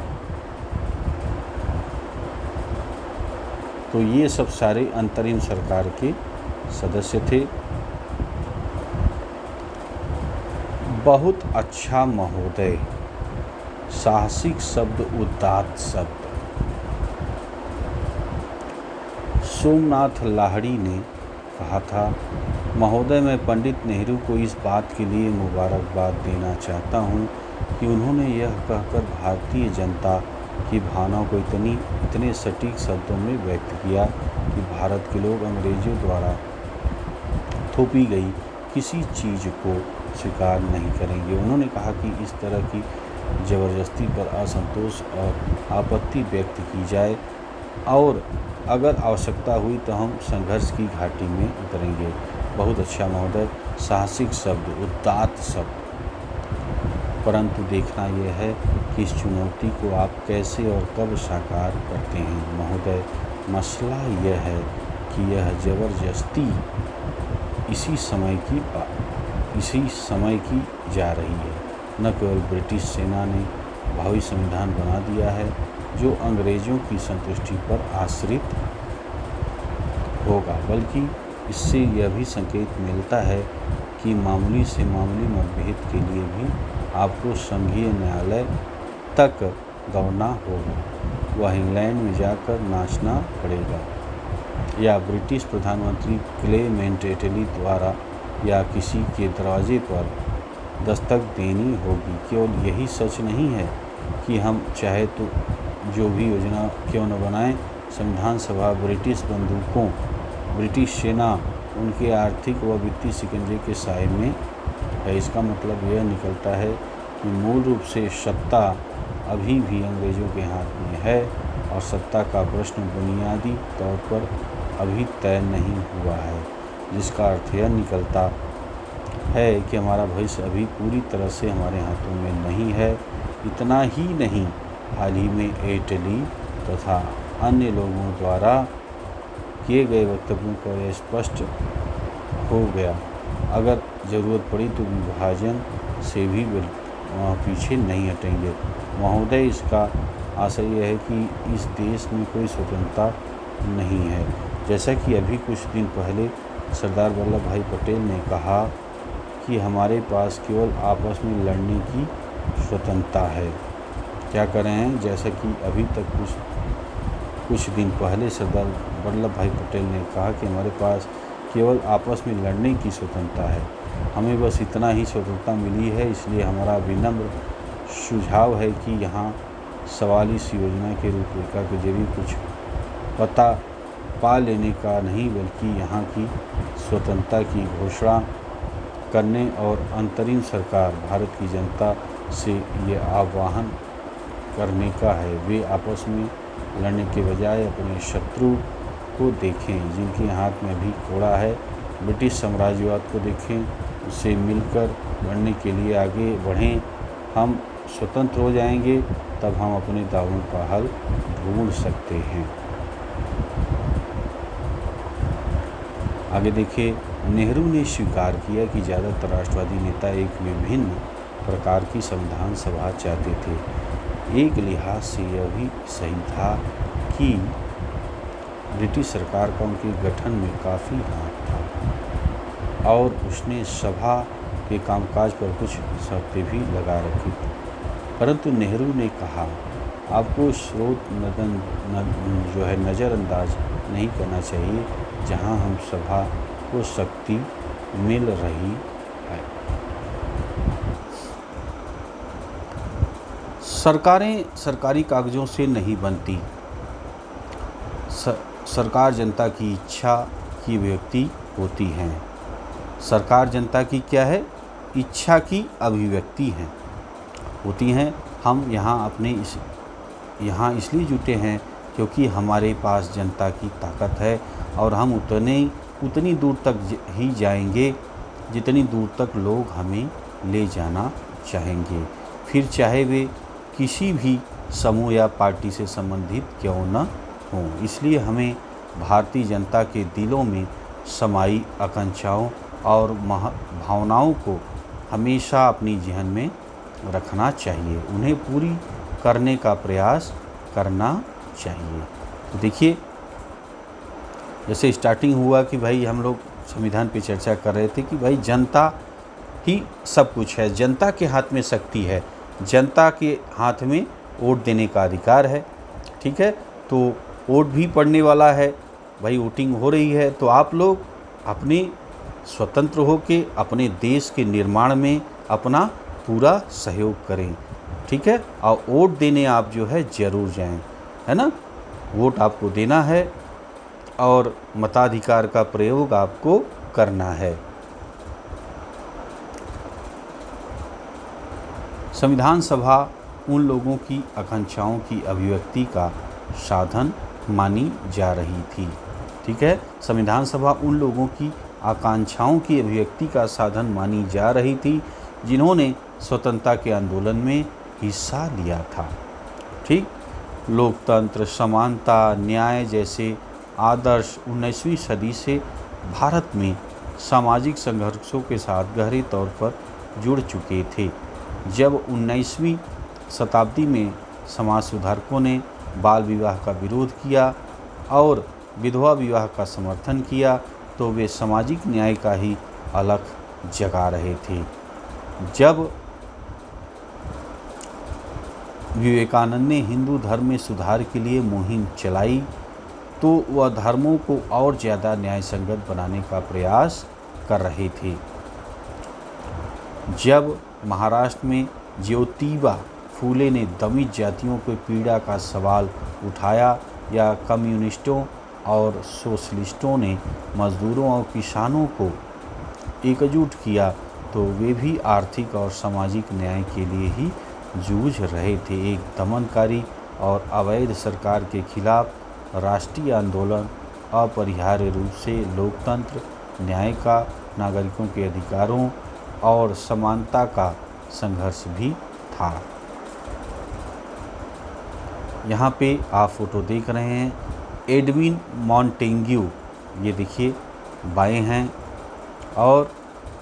तो ये सब सारे अंतरिम सरकार के सदस्य थे। बहुत अच्छा महोदय, साहसिक शब्द, उदात्त शब्द। सोमनाथ लाहिड़ी ने कहा था, महोदय, मैं पंडित नेहरू को इस बात के लिए मुबारकबाद देना चाहता हूँ कि उन्होंने यह कहकर भारतीय जनता की भावनाओं को इतने सटीक शब्दों में व्यक्त किया कि भारत के लोग अंग्रेजों द्वारा थोपी गई किसी चीज़ को स्वीकार नहीं करेंगे। उन्होंने कहा कि इस तरह की ज़बरदस्ती पर असंतोष और आपत्ति व्यक्त की जाए और अगर आवश्यकता हुई तो हम संघर्ष की घाटी में उतरेंगे। बहुत अच्छा महोदय, साहसिक शब्द, उदात्त शब्द। परंतु देखना यह है कि इस चुनौती को आप कैसे और कब साकार करते हैं। महोदय, मसला यह है कि यह ज़बरदस्ती इसी समय की जा रही है। न केवल ब्रिटिश सेना ने भावी संविधान बना दिया है जो अंग्रेज़ों की संतुष्टि पर आश्रित होगा, बल्कि इससे यह भी संकेत मिलता है कि मामूली से मामूली मतभेद के लिए भी आपको संघीय न्यायालय तक दौड़ना होगा। वह इंग्लैंड में जाकर नाचना पड़ेगा या ब्रिटिश प्रधानमंत्री क्लेमेंट एटली द्वारा या किसी के दरवाजे पर दस्तक देनी होगी। केवल यही सच नहीं है कि हम चाहे तो जो भी योजना क्यों न बनाएं, संविधान सभा ब्रिटिश बंदूकों, ब्रिटिश सेना, उनके आर्थिक व वित्तीय शिकंजे के साए में है। इसका मतलब यह निकलता है कि मूल रूप से सत्ता अभी भी अंग्रेज़ों के हाथ में है और सत्ता का प्रश्न बुनियादी तौर पर अभी तय नहीं हुआ है, जिसका अर्थ यह निकलता है कि हमारा भविष्य अभी पूरी तरह से हमारे हाथों में नहीं है। इतना ही नहीं, हाल ही में एटली तथा अन्य लोगों द्वारा किए गए वक्तव्यों पर यह स्पष्ट हो गया। अगर ज़रूरत पड़ी तो विभाजन से भी पीछे नहीं हटेंगे। महोदय, इसका आशय यह है कि इस देश में कोई स्वतंत्रता नहीं है। जैसा कि अभी कुछ दिन पहले सरदार वल्लभ भाई पटेल ने कहा कि हमारे पास केवल आपस में लड़ने की स्वतंत्रता है। क्या कर रहे हैं? जैसा कि अभी तक कुछ दिन पहले सरदार वल्लभ भाई पटेल ने कहा कि हमारे पास केवल आपस में लड़ने की स्वतंत्रता है, हमें बस इतना ही स्वतंत्रता मिली है। इसलिए हमारा विनम्र सुझाव है कि यहाँ सवाल इस योजना के रूपरेखा के जरिए कुछ पा लेने का नहीं, बल्कि यहाँ की स्वतंत्रता की घोषणा करने और अंतरिम सरकार भारत की जनता से ये आह्वान करने का है, वे आपस में लड़ने के बजाय अपने शत्रु को देखें जिनके हाथ में भी घोड़ा है। ब्रिटिश साम्राज्यवाद को देखें, उससे मिलकर लड़ने के लिए आगे बढ़ें। हम स्वतंत्र हो जाएंगे, तब हम अपने दावों का हल ढूंढ सकते हैं। आगे देखिए, नेहरू ने स्वीकार किया कि ज़्यादातर राष्ट्रवादी नेता एक विभिन्न प्रकार की संविधान सभा चाहते थे। एक लिहाज से यह भी सही था कि ब्रिटिश सरकार का उनके गठन में काफ़ी हाथ था और उसने सभा के कामकाज पर कुछ शर्तें भी लगा रखी थी। परंतु नेहरू ने कहा, आपको स्रोत नज़रअंदाज नहीं करना चाहिए जहां हम सभा को शक्ति मिल रही है। सरकारें सरकारी कागज़ों से नहीं बनती। सरकार जनता की इच्छा की व्यक्ति होती है। सरकार जनता की क्या है? इच्छा की अभिव्यक्ति होती हैं। हम यहाँ इसलिए जुटे हैं क्योंकि हमारे पास जनता की ताकत है और हम उतनी दूर तक ही जाएंगे जितनी दूर तक लोग हमें ले जाना चाहेंगे, फिर चाहे वे किसी भी समूह या पार्टी से संबंधित क्यों न हों। इसलिए हमें भारतीय जनता के दिलों में समाई आकांक्षाओं और भावनाओं को हमेशा अपनी जहन में रखना चाहिए, उन्हें पूरी करने का प्रयास करना चाहिए। तो देखिए, जैसे स्टार्टिंग हुआ कि भाई हम लोग संविधान पे चर्चा कर रहे थे कि भाई जनता ही सब कुछ है, जनता के हाथ में शक्ति है, जनता के हाथ में वोट देने का अधिकार है। ठीक है, तो वोट भी पड़ने वाला है, भाई वोटिंग हो रही है, तो आप लोग अपने स्वतंत्र हो के अपने देश के निर्माण में अपना पूरा सहयोग करें। ठीक है, और वोट देने आप जो है ज़रूर जाएं, है ना। वोट आपको देना है और मताधिकार का प्रयोग आपको करना है। संविधान सभा उन लोगों की आकांक्षाओं की अभिव्यक्ति का साधन मानी जा रही थी। ठीक है, संविधान सभा उन लोगों की आकांक्षाओं की अभिव्यक्ति का साधन मानी जा रही थी जिन्होंने स्वतंत्रता के आंदोलन में हिस्सा लिया था। ठीक, लोकतंत्र, समानता, न्याय जैसे आदर्श 19वीं सदी से भारत में सामाजिक संघर्षों के साथ गहरे तौर पर जुड़ चुके थे। जब 19वीं शताब्दी में समाज सुधारकों ने बाल विवाह का विरोध किया और विधवा विवाह का समर्थन किया, तो वे सामाजिक न्याय का ही अलख जगा रहे थे। जब विवेकानंद ने हिंदू धर्म में सुधार के लिए मुहिम चलाई, तो वह धर्मों को और ज़्यादा न्यायसंगत बनाने का प्रयास कर रहे थे। जब महाराष्ट्र में ज्योतिबा फूले ने दलित जातियों की पीड़ा का सवाल उठाया या कम्युनिस्टों और सोशलिस्टों ने मजदूरों और किसानों को एकजुट किया, तो वे भी आर्थिक और सामाजिक न्याय के लिए ही जूझ रहे थे। एक दमनकारी और अवैध सरकार के खिलाफ राष्ट्रीय आंदोलन अपरिहार्य रूप से लोकतंत्र, न्याय का, नागरिकों के अधिकारों और समानता का संघर्ष भी था। यहाँ पे आप फोटो देख रहे हैं, एडविन मॉन्टेग्यू, ये देखिए बाएं हैं, और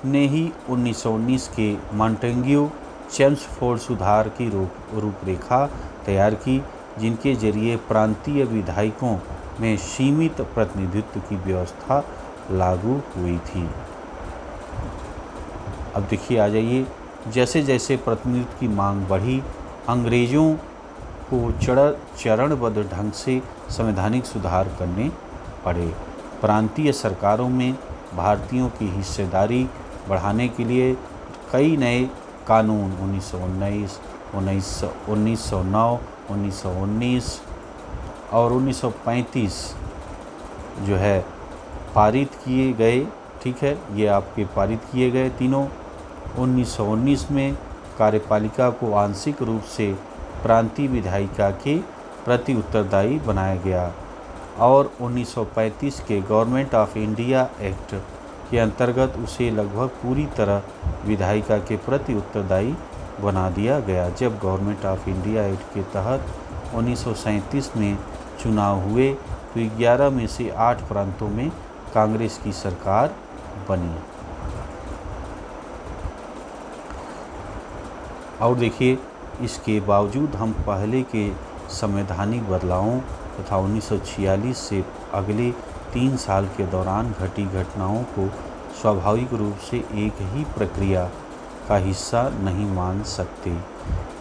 ने ही 1919 के मॉन्टेग्यू चेम्सफोर्ड सुधार की रूपरेखा तैयार की, जिनके जरिए प्रांतीय विधायकों में सीमित प्रतिनिधित्व की व्यवस्था लागू हुई थी। अब देखिए, आ जाइए, जैसे जैसे प्रतिनिधित्व की मांग बढ़ी, अंग्रेज़ों को चरणबद्ध ढंग से संवैधानिक सुधार करने पड़े। प्रांतीय सरकारों में भारतीयों की हिस्सेदारी बढ़ाने के लिए कई नए कानून 1919, 1909, 1919 और 1935 जो है पारित किए गए। ठीक है, ये आपके पारित किए गए तीनों। 1919 में कार्यपालिका को आंशिक रूप से प्रांतीय विधायिका के प्रति उत्तरदायी बनाया गया और 1935 के गवर्नमेंट ऑफ इंडिया एक्ट के अंतर्गत उसे लगभग पूरी तरह विधायिका के प्रति उत्तरदायी बना दिया गया। जब गवर्नमेंट ऑफ इंडिया एक्ट के तहत 1937 में चुनाव हुए, तो 11 में से 8 प्रांतों में कांग्रेस की सरकार बनी। और देखिए, इसके बावजूद हम पहले के संवैधानिक बदलावों तथा 1946 से अगले 3 साल के दौरान घटी घटनाओं को स्वाभाविक रूप से एक ही प्रक्रिया का हिस्सा नहीं मान सकते।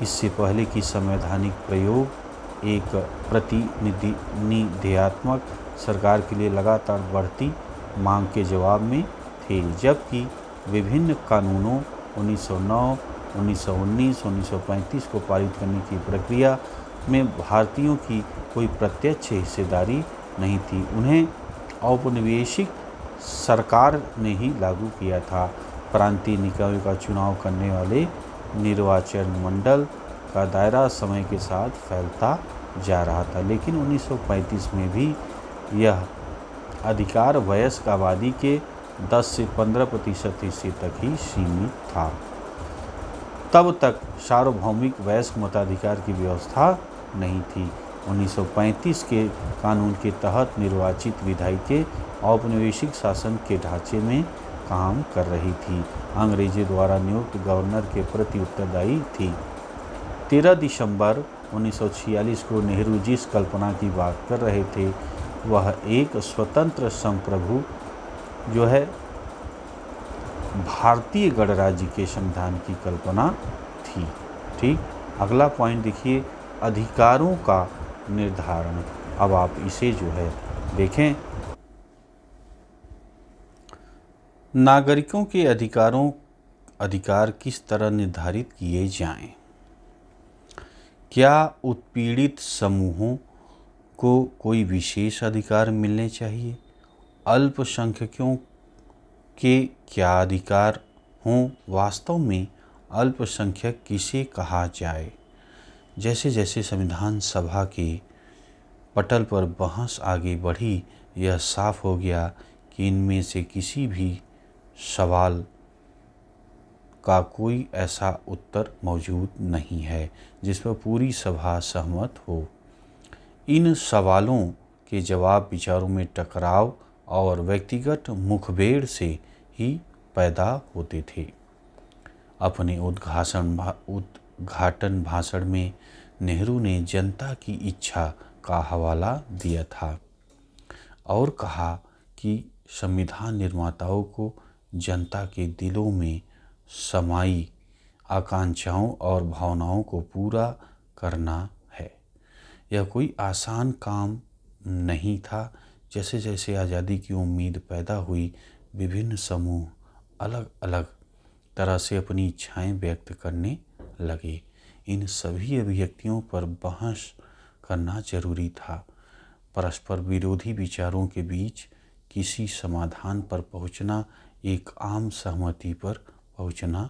इससे पहले की संवैधानिक प्रयोग एक प्रतिनिधित्वात्मक सरकार के लिए लगातार बढ़ती मांग के जवाब में थे, जबकि विभिन्न कानूनों 1909, 1919, 1935 को पारित करने की प्रक्रिया में भारतीयों की कोई प्रत्यक्ष हिस्सेदारी नहीं थी। उन्हें औपनिवेशिक सरकार ने ही लागू किया था। प्रांतीय निकायों का चुनाव करने वाले निर्वाचन मंडल का दायरा समय के साथ फैलता जा रहा था, लेकिन 1935 में भी यह अधिकार वयस्क आबादी के 10 से 15% हिस्से तक ही सीमित था। तब तक सार्वभौमिक वयस्क मताधिकार की व्यवस्था नहीं थी। 1935 के कानून के तहत निर्वाचित विधायिका औपनिवेशिक शासन के ढांचे में काम कर रही थी, अंग्रेजी द्वारा नियुक्त गवर्नर के प्रति उत्तरदायी थी। 13 दिसंबर 1946 को नेहरू जिस कल्पना की बात कर रहे थे वह एक स्वतंत्र संप्रभु जो है भारतीय गणराज्य के संविधान की कल्पना थी। ठीक, अगला पॉइंट देखिए, अधिकारों का निर्धारण। अब आप इसे जो है देखें, नागरिकों के अधिकार किस तरह निर्धारित किए जाएं? क्या उत्पीड़ित समूहों को कोई विशेष अधिकार मिलने चाहिए? अल्पसंख्यकों के क्या अधिकार हों? वास्तव में अल्पसंख्यक किसे कहा जाए? जैसे जैसे संविधान सभा के पटल पर बहस आगे बढ़ी, यह साफ हो गया कि इनमें से किसी भी सवाल का कोई ऐसा उत्तर मौजूद नहीं है जिस पर पूरी सभा सहमत हो। इन सवालों के जवाब विचारों में टकराव और व्यक्तिगत मुखभेड़ से ही पैदा होते थे। अपने उद्घाटन भाषण में नेहरू ने जनता की इच्छा का हवाला दिया था और कहा कि संविधान निर्माताओं को जनता के दिलों में समाई आकांक्षाओं और भावनाओं को पूरा करना है। यह कोई आसान काम नहीं था। जैसे जैसे आज़ादी की उम्मीद पैदा हुई, विभिन्न समूह अलग अलग तरह से अपनी इच्छाएं व्यक्त करने लगे। इन सभी अभिव्यक्तियों पर बहस करना जरूरी था। परस्पर विरोधी विचारों के बीच किसी समाधान पर पहुंचना, एक आम सहमति पर पहुंचना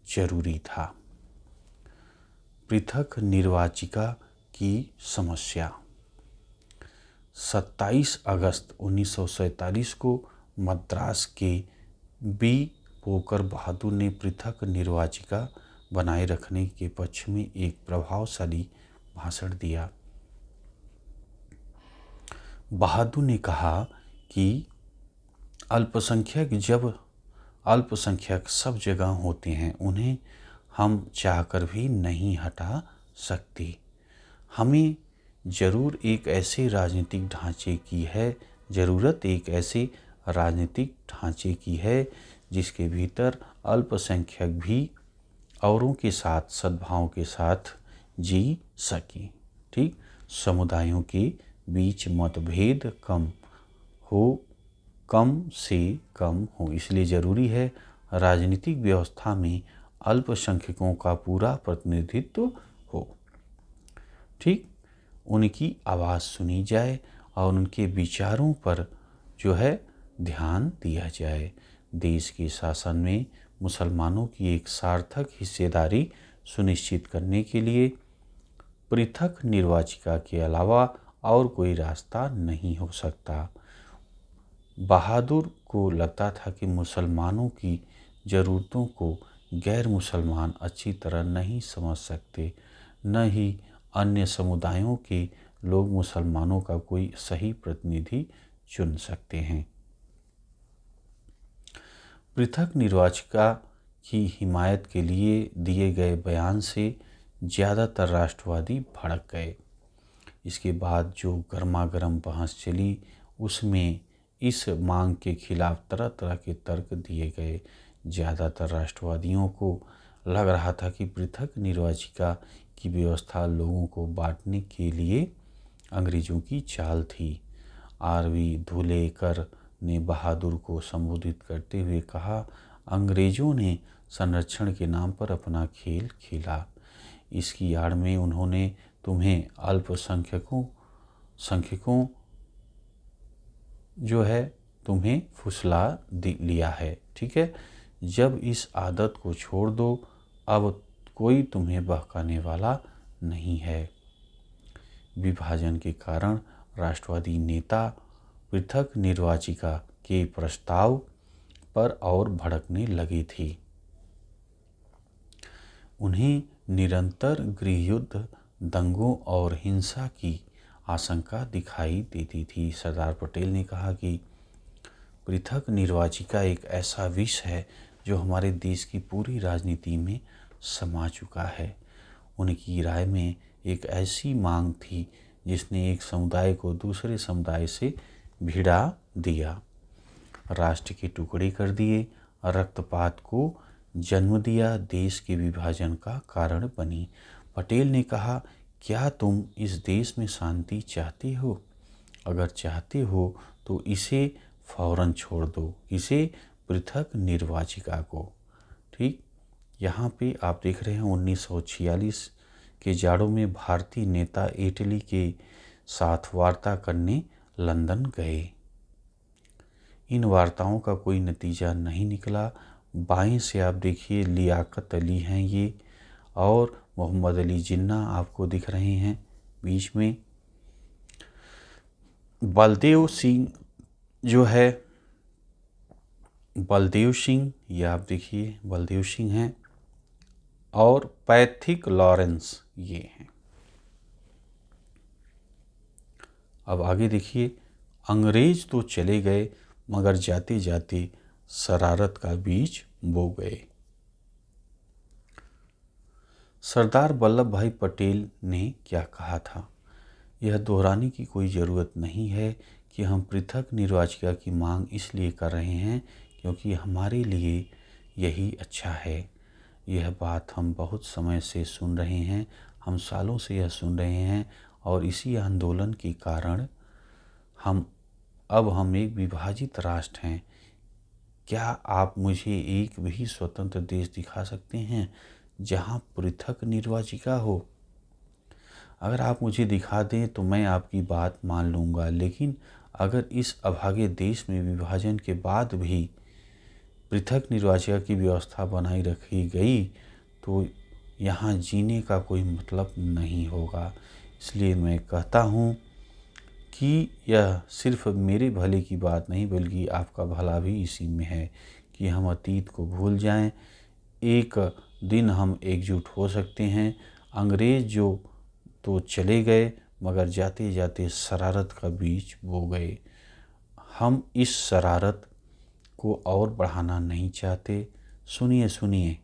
जरूरी था। पृथक निर्वाचिका की समस्या। 27 अगस्त 1947 को मद्रास के बी पोकर बहादुर ने पृथक निर्वाचिका बनाए रखने के पक्ष में एक प्रभावशाली भाषण दिया। बहादुर ने कहा कि अल्पसंख्यक सब जगह होते हैं, उन्हें हम चाहकर भी नहीं हटा सकते। हमें ज़रूरत एक ऐसे राजनीतिक ढांचे की है जिसके भीतर अल्पसंख्यक भी औरों के साथ सद्भाव के साथ जी सकें। ठीक, समुदायों के बीच मतभेद कम से कम हो। इसलिए ज़रूरी है राजनीतिक व्यवस्था में अल्पसंख्यकों का पूरा प्रतिनिधित्व हो। ठीक, उनकी आवाज़ सुनी जाए और उनके विचारों पर जो है ध्यान दिया जाए। देश के शासन में मुसलमानों की एक सार्थक हिस्सेदारी सुनिश्चित करने के लिए पृथक निर्वाचिका के अलावा और कोई रास्ता नहीं हो सकता। बहादुर को लगता था कि मुसलमानों की ज़रूरतों को गैर मुसलमान अच्छी तरह नहीं समझ सकते, न ही अन्य समुदायों के लोग मुसलमानों का कोई सही प्रतिनिधि चुन सकते हैं। पृथक निर्वाचिका की हिमायत के लिए दिए गए बयान से ज़्यादातर राष्ट्रवादी भड़क गए। इसके बाद जो गर्मागर्म बहस चली उसमें इस मांग के खिलाफ तरह तरह के तर्क दिए गए। ज़्यादातर राष्ट्रवादियों को लग रहा था कि पृथक निर्वाचिका की व्यवस्था लोगों को बांटने के लिए अंग्रेज़ों की चाल थी। आर.वी. धुलेकर ने बहादुर को संबोधित करते हुए कहा, अंग्रेज़ों ने संरक्षण के नाम पर अपना खेल खेला। इसकी आड़ में उन्होंने तुम्हें अल्पसंख्यकों जो है तुम्हें फुसला लिया है। ठीक है, जब इस आदत को छोड़ दो, अब कोई तुम्हें बहकाने वाला नहीं है। विभाजन के कारण राष्ट्रवादी नेता पृथक निर्वाचिका के प्रस्ताव पर और भड़कने लगे थे। उन्हें निरंतर गृहयुद्ध, दंगों और हिंसा की आशंका दिखाई देती थी। सरदार पटेल ने कहा कि पृथक निर्वाचिका एक ऐसा विष है जो हमारे देश की पूरी राजनीति में समा चुका है। उनकी राय में एक ऐसी मांग थी जिसने एक समुदाय को दूसरे समुदाय से भिड़ा दिया, राष्ट्र के टुकड़े कर दिए, रक्तपात को जन्म दिया, देश के विभाजन का कारण बनी। पटेल ने कहा, क्या तुम इस देश में शांति चाहते हो? अगर चाहते हो तो इसे फौरन छोड़ दो, इसे पृथक निर्वाचिका को। ठीक, यहाँ पे आप देख रहे हैं 1946 के जाड़ों में भारतीय नेता इटली के साथ वार्ता करने लंदन गए। इन वार्ताओं का कोई नतीजा नहीं निकला। बाएं से आप देखिए लियाकत अली हैं ये, और मोहम्मद अली जिन्ना आपको दिख रहे हैं बीच में। बलदेव सिंह जो है, बलदेव सिंह, ये आप देखिए बलदेव सिंह हैं, और पैथिक लॉरेंस ये हैं। अब आगे देखिए, अंग्रेज तो चले गए मगर जाते जाते शरारत का बीज बो गए। सरदार वल्लभ भाई पटेल ने क्या कहा था? यह दोहराने की कोई ज़रूरत नहीं है कि हम पृथक निर्वाचिका की मांग इसलिए कर रहे हैं क्योंकि हमारे लिए यही अच्छा है। यह बात हम बहुत समय से सुन रहे हैं, हम सालों से यह सुन रहे हैं, और इसी आंदोलन के कारण हम एक विभाजित राष्ट्र हैं। क्या आप मुझे एक भी स्वतंत्र देश दिखा सकते हैं जहां पृथक निर्वाचिका हो? अगर आप मुझे दिखा दें तो मैं आपकी बात मान लूँगा, लेकिन अगर इस अभागे देश में विभाजन के बाद भी पृथक निर्वाचिका की व्यवस्था बनाई रखी गई तो यहाँ जीने का कोई मतलब नहीं होगा। इसलिए मैं कहता हूँ कि यह सिर्फ मेरे भले की बात नहीं बल्कि आपका भला भी इसी में है कि हम अतीत को भूल जाएं। एक दिन हम एकजुट हो सकते हैं। अंग्रेज जो तो चले गए मगर जाते जाते शरारत का बीज बो गए। हम इस शरारत को और बढ़ाना नहीं चाहते। सुनिए,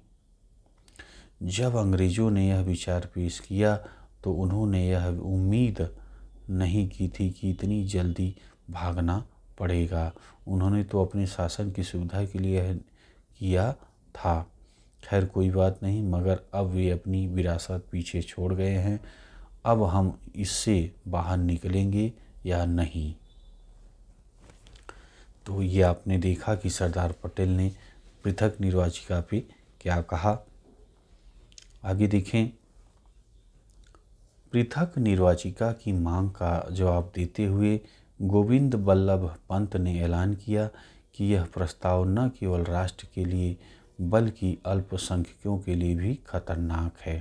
जब अंग्रेज़ों ने यह विचार पेश किया तो उन्होंने यह उम्मीद नहीं की थी कि इतनी जल्दी भागना पड़ेगा। उन्होंने तो अपने शासन की सुविधा के लिए यह किया था। खैर कोई बात नहीं, मगर अब वे अपनी विरासत पीछे छोड़ गए हैं। अब हम इससे बाहर निकलेंगे या नहीं? तो ये आपने देखा कि सरदार पटेल ने पृथक निर्वाचिका पे क्या कहा। आगे देखें, पृथक निर्वाचिका की मांग का जवाब देते हुए गोविंद बल्लभ पंत ने ऐलान किया कि यह प्रस्ताव न केवल राष्ट्र के लिए बल्कि अल्पसंख्यकों के लिए भी खतरनाक है।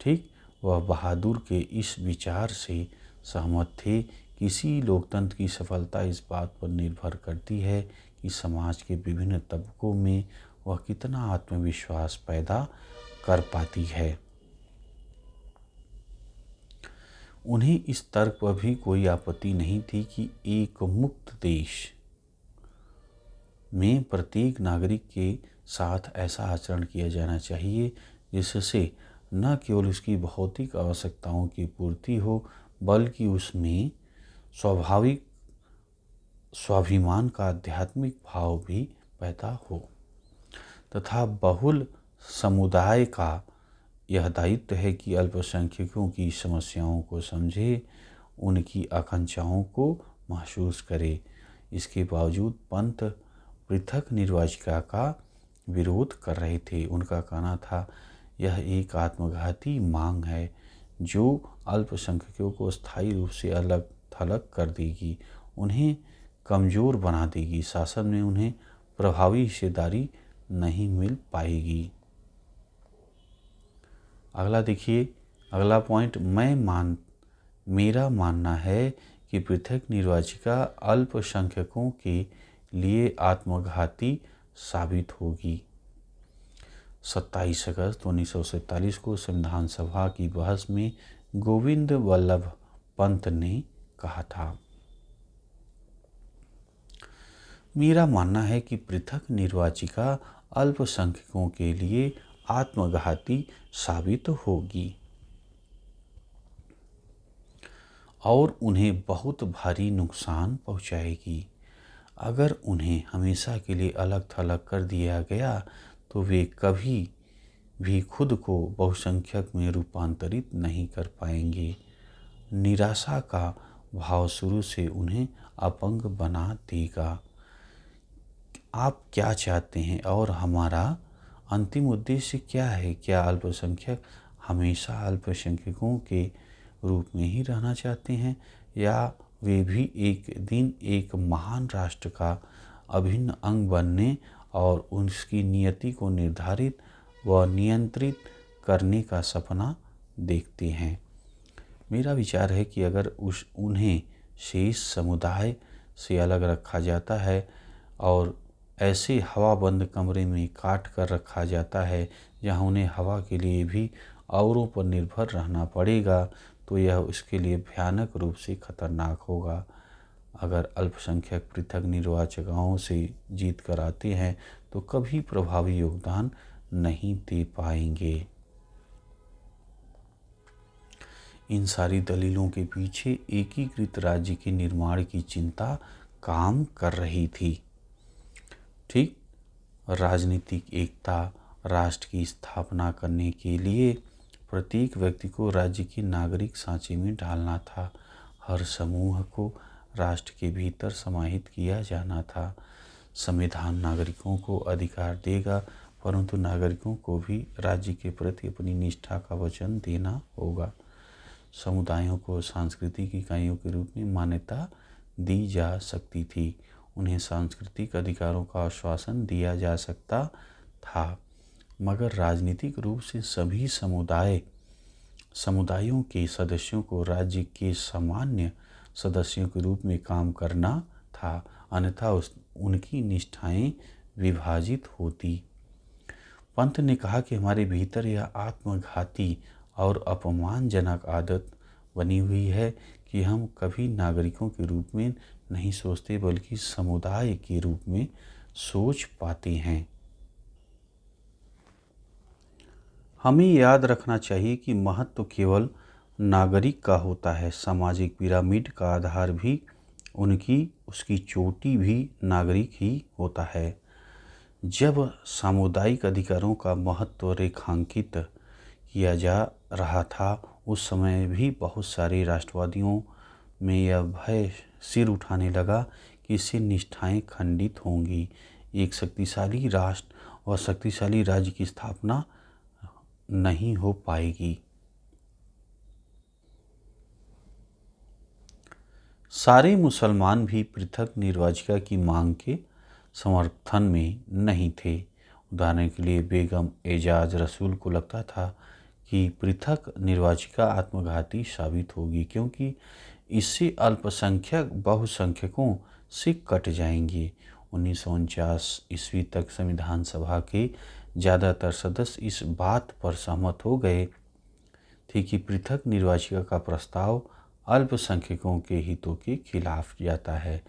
ठीक, वह बहादुर के इस विचार से सहमत थे। किसी लोकतंत्र की सफलता इस बात पर निर्भर करती है कि समाज के विभिन्न तबकों में वह कितना आत्मविश्वास पैदा कर पाती है। उन्हें इस तर्क पर भी कोई आपत्ति नहीं थी कि एक मुक्त देश में प्रत्येक नागरिक के साथ ऐसा आचरण किया जाना चाहिए जिससे न केवल उसकी भौतिक आवश्यकताओं की पूर्ति हो बल्कि उसमें स्वाभाविक स्वाभिमान का आध्यात्मिक भाव भी पैदा हो, तथा बहुल समुदाय का यह दायित्व है कि अल्पसंख्यकों की समस्याओं को समझे, उनकी आकांक्षाओं को महसूस करे। इसके बावजूद पंत पृथक निर्वाचिका का विरोध कर रहे थे। उनका कहना था, यह एक आत्मघाती मांग है जो अल्पसंख्यकों को स्थायी रूप से अलग थलग कर देगी, उन्हें कमज़ोर बना देगी, शासन में उन्हें प्रभावी हिस्सेदारी नहीं मिल पाएगी। अगला देखिए, अगला पॉइंट, मेरा मानना है कि पृथक निर्वाचिका अल्पसंख्यकों के लिए आत्मघाती साबित होगी। 27 अगस्त 1947 को संविधान सभा की बहस में गोविंद बल्लभ पंत ने कहा था। मेरा मानना है कि पृथक निर्वाचिका अल्पसंख्यकों के लिए आत्मघाती साबित होगी और उन्हें बहुत भारी नुकसान पहुंचाएगी। अगर उन्हें हमेशा के लिए अलग थलग कर दिया गया तो वे कभी भी खुद को बहुसंख्यक में रूपांतरित नहीं कर पाएंगे। निराशा का भाव शुरू से उन्हें अपंग बना देगा। आप क्या चाहते हैं और हमारा अंतिम उद्देश्य क्या है? क्या अल्पसंख्यक हमेशा अल्पसंख्यकों के रूप में ही रहना चाहते हैं या वे भी एक दिन एक महान राष्ट्र का अभिन्न अंग बनने और उसकी नियति को निर्धारित व नियंत्रित करने का सपना देखते हैं? मेरा विचार है कि अगर उन्हें शेष समुदाय से अलग रखा जाता है और ऐसे हवाबंद कमरे में काट कर रखा जाता है जहां उन्हें हवा के लिए भी औरों पर निर्भर रहना पड़ेगा, तो यह उसके लिए भयानक रूप से खतरनाक होगा। अगर अल्पसंख्यक पृथक निर्वाचकों से जीत कर आते हैं तो कभी प्रभावी योगदान नहीं दे पाएंगे। इन सारी दलीलों के पीछे एकीकृत राज्य के निर्माण की चिंता काम कर रही थी। ठीक, राजनीतिक एकता, राष्ट्र की स्थापना करने के लिए प्रत्येक व्यक्ति को राज्य के नागरिक सांचे में डालना था। हर समूह को राष्ट्र के भीतर समाहित किया जाना था। संविधान नागरिकों को अधिकार देगा, परंतु नागरिकों को भी राज्य के प्रति अपनी निष्ठा का वचन देना होगा। समुदायों को सांस्कृतिक इकाइयों के रूप में मान्यता दी जा सकती थी। उन्हें सांस्कृतिक अधिकारों का आश्वासन दिया जा सकता था, मगर राजनीतिक रूप से सभी समुदायों के सदस्यों को राज्य के सामान्य सदस्यों के रूप में काम करना था, अन्यथा उनकी निष्ठाएं विभाजित होती। पंत ने कहा कि हमारे भीतर यह आत्मघाती और अपमानजनक आदत बनी हुई है कि हम कभी नागरिकों के रूप में नहीं सोचते बल्कि समुदाय के रूप में सोच पाते हैं। हमें याद रखना चाहिए कि महत्व केवल नागरिक का होता है। सामाजिक पिरामिड का आधार भी उसकी चोटी भी नागरिक ही होता है। जब सामुदायिक अधिकारों का महत्व रेखांकित किया जा रहा था, उस समय भी बहुत सारे राष्ट्रवादियों में यह भय सिर उठाने लगा कि इससे निष्ठाएं खंडित होंगी, एक शक्तिशाली राष्ट्र और शक्तिशाली राज्य की स्थापना नहीं हो पाएगी। सारे मुसलमान भी पृथक निर्वाचिका की मांग के समर्थन में नहीं थे। उदाहरण के लिए बेगम एजाज रसूल को लगता था कि पृथक निर्वाचिका आत्मघाती साबित होगी, क्योंकि इससे अल्पसंख्यक बहुसंख्यकों से कट जाएंगे। 1949 ईस्वी तक संविधान सभा के ज़्यादातर सदस्य इस बात पर सहमत हो गए थे कि पृथक निर्वाचिका का प्रस्ताव अल्पसंख्यकों के हितों के खिलाफ जाता है।